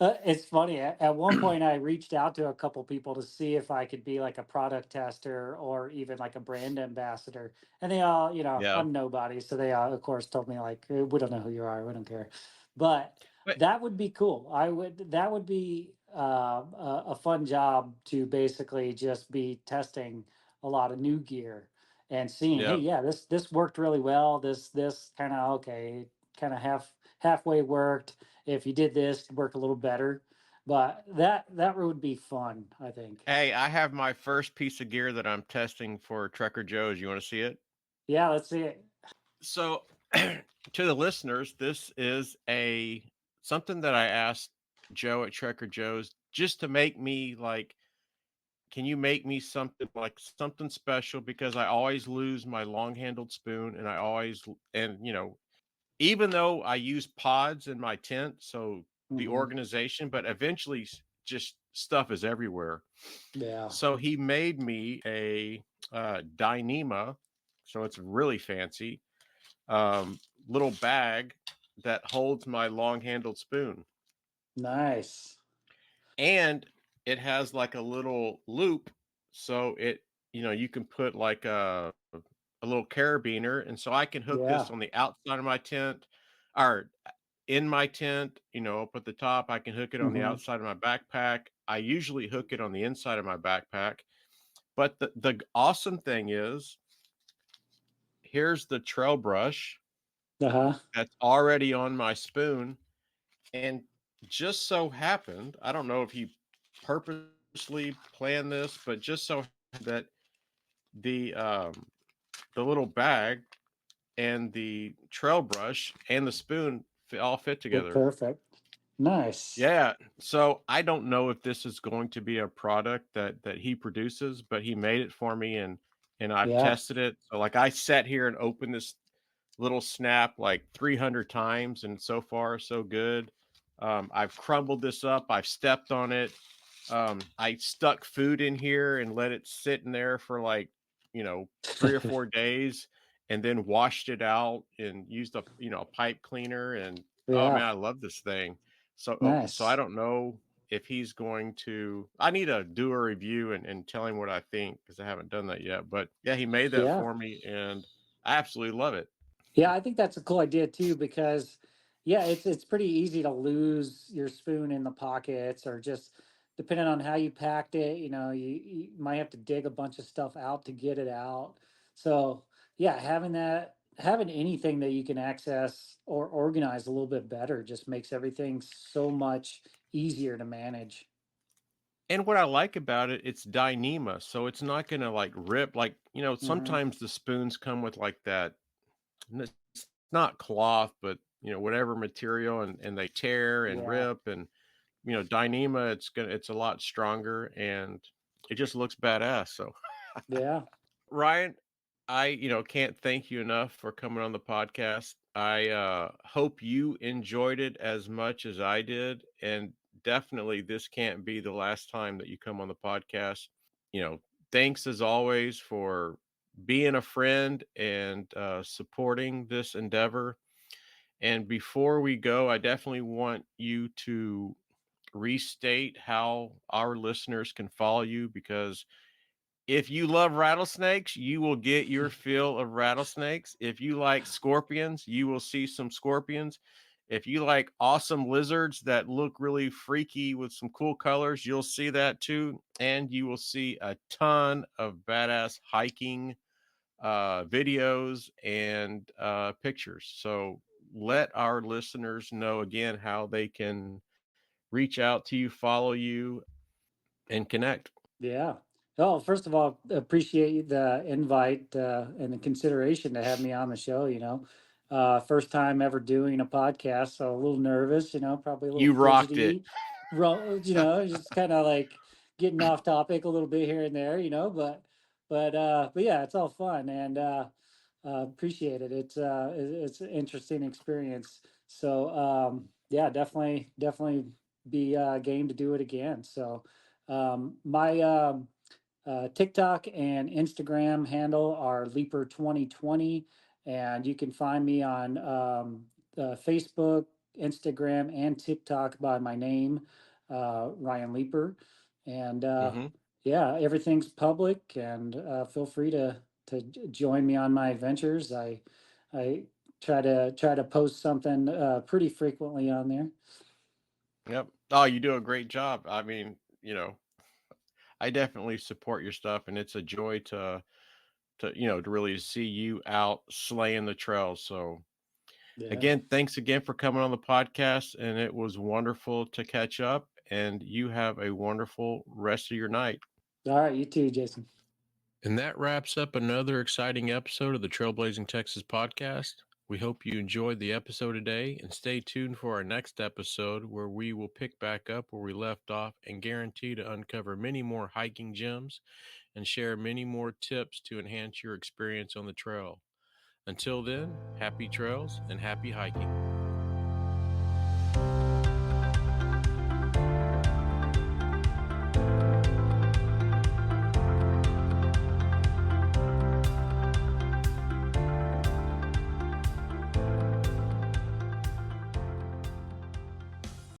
B: It's funny. At one point, I reached out to a couple people to see if I could be like a product tester or even like a brand ambassador. And they all,
A: Yeah.
B: I'm nobody. So they all, of course, told me, like, we don't know who you are. We don't care. But
A: But
B: that would be cool. That would be a fun job to basically just be testing a lot of new gear and seeing, hey,
A: yeah.
B: yeah, this worked really well. This kind of, okay, kind of halfway worked. If you did this, it'd work a little better. But that would be fun, I think.
A: Hey, I have my first piece of gear that I'm testing for Trucker Joe's. You want to see it?
B: Yeah, let's see it.
A: So to the listeners, this is a something that I asked Joe at Trucker Joe's just to make me like, can you make me something like something special, because I always lose my long-handled spoon, and I always and even though I use pods in my tent, so the
B: Hmm.
A: organization, but eventually just stuff is everywhere.
B: Yeah.
A: So he made me a Dyneema, so it's really fancy, um, little bag that holds my long-handled spoon,
B: Nice.
A: and it has like a little loop, so you can put like a little carabiner, and so I can hook this
B: Yeah.
A: on the outside of my tent, or in my tent, up at the top. I can hook it on the
B: Hmm.
A: outside of my backpack. I usually hook it on the inside of my backpack. But the awesome thing is, here's the trail brush
B: Uh-huh.
A: that's already on my spoon. And just so happened, I don't know if he purposely planned this, but just so that the the little bag and the trail brush and the spoon all fit
B: Fit
A: together.
B: perfect. Nice.
A: Yeah. So I don't know if this is going to be a product that he produces, but he made it for me, and I've
B: Yeah.
A: tested it. So like I sat here and opened little snap like 300 times, and so far so good. I've crumbled this up. I've stepped on it. I stuck food in here and let it sit in there for like, 3 or 4 days, and then washed it out and used a pipe cleaner. And oh man,
B: Yeah,
A: I love this thing. So I
B: nice.
A: don't know if he's going to. I need to do a review and tell him what I think, because I haven't done that yet. But yeah, he made that
B: Yeah.
A: for me, and I absolutely love it.
B: Yeah, I think that's a cool idea too because yeah, it's pretty easy to lose your spoon in the pockets or just depending on how you packed it, you might have to dig a bunch of stuff out to get it out. So, yeah, having anything that you can access or organize a little bit better just makes everything so much easier to manage.
A: And what I like about it, it's Dyneema, so it's not gonna like rip. Like,
B: Hmm.
A: sometimes the spoons come with like that. It's not cloth, but whatever material, and they tear and
B: Yeah.
A: rip. And Dyneema, it's a lot stronger, and it just looks badass. So
B: Yeah.
A: Ryan, I can't thank you enough for coming on the podcast. I hope you enjoyed it as much as I did, and definitely this can't be the last time that you come on the podcast. You know, Thanks as always for being a friend and supporting this endeavor. And before we go, I definitely want you to restate how our listeners can follow you, because if you love rattlesnakes, you will get your fill of rattlesnakes. If you like scorpions, you will see some scorpions. If you like awesome lizards that look really freaky with some cool colors, you'll see that too. And you will see a ton of badass hiking videos and pictures. So let our listeners know again how they can reach out to you, follow you, and connect.
B: Yeah. Oh, first of all, appreciate the invite and the consideration to have me on the show. First time ever doing a podcast, so a little nervous. Probably a little
A: You rocked it.
B: fidgety. Just kind of like getting off topic a little bit here and there. But yeah, it's all fun and appreciate it. It's an interesting experience. So yeah, definitely be game to do it again. So. My TikTok and Instagram handle are Leaper2020, and you can find me on Facebook, Instagram, and TikTok by my name, Ryan Leaper. And
A: Hmm.
B: yeah, everything's public, and feel free to join me on my adventures. I try to post something pretty frequently on there.
A: Yep. Oh, you do a great job. I mean, I definitely support your stuff, and it's a joy to really see you out slaying the trails. So
B: Yeah.
A: again, thanks again for coming on the podcast, and it was wonderful to catch up. And you have a wonderful rest of your night.
B: All right, you too, Jason.
A: And that wraps up another exciting episode of the Trailblazing Texas podcast. We hope you enjoyed the episode today, and stay tuned for our next episode where we will pick back up where we left off and guarantee to uncover many more hiking gems and share many more tips to enhance your experience on the trail. Until then, happy trails and happy hiking.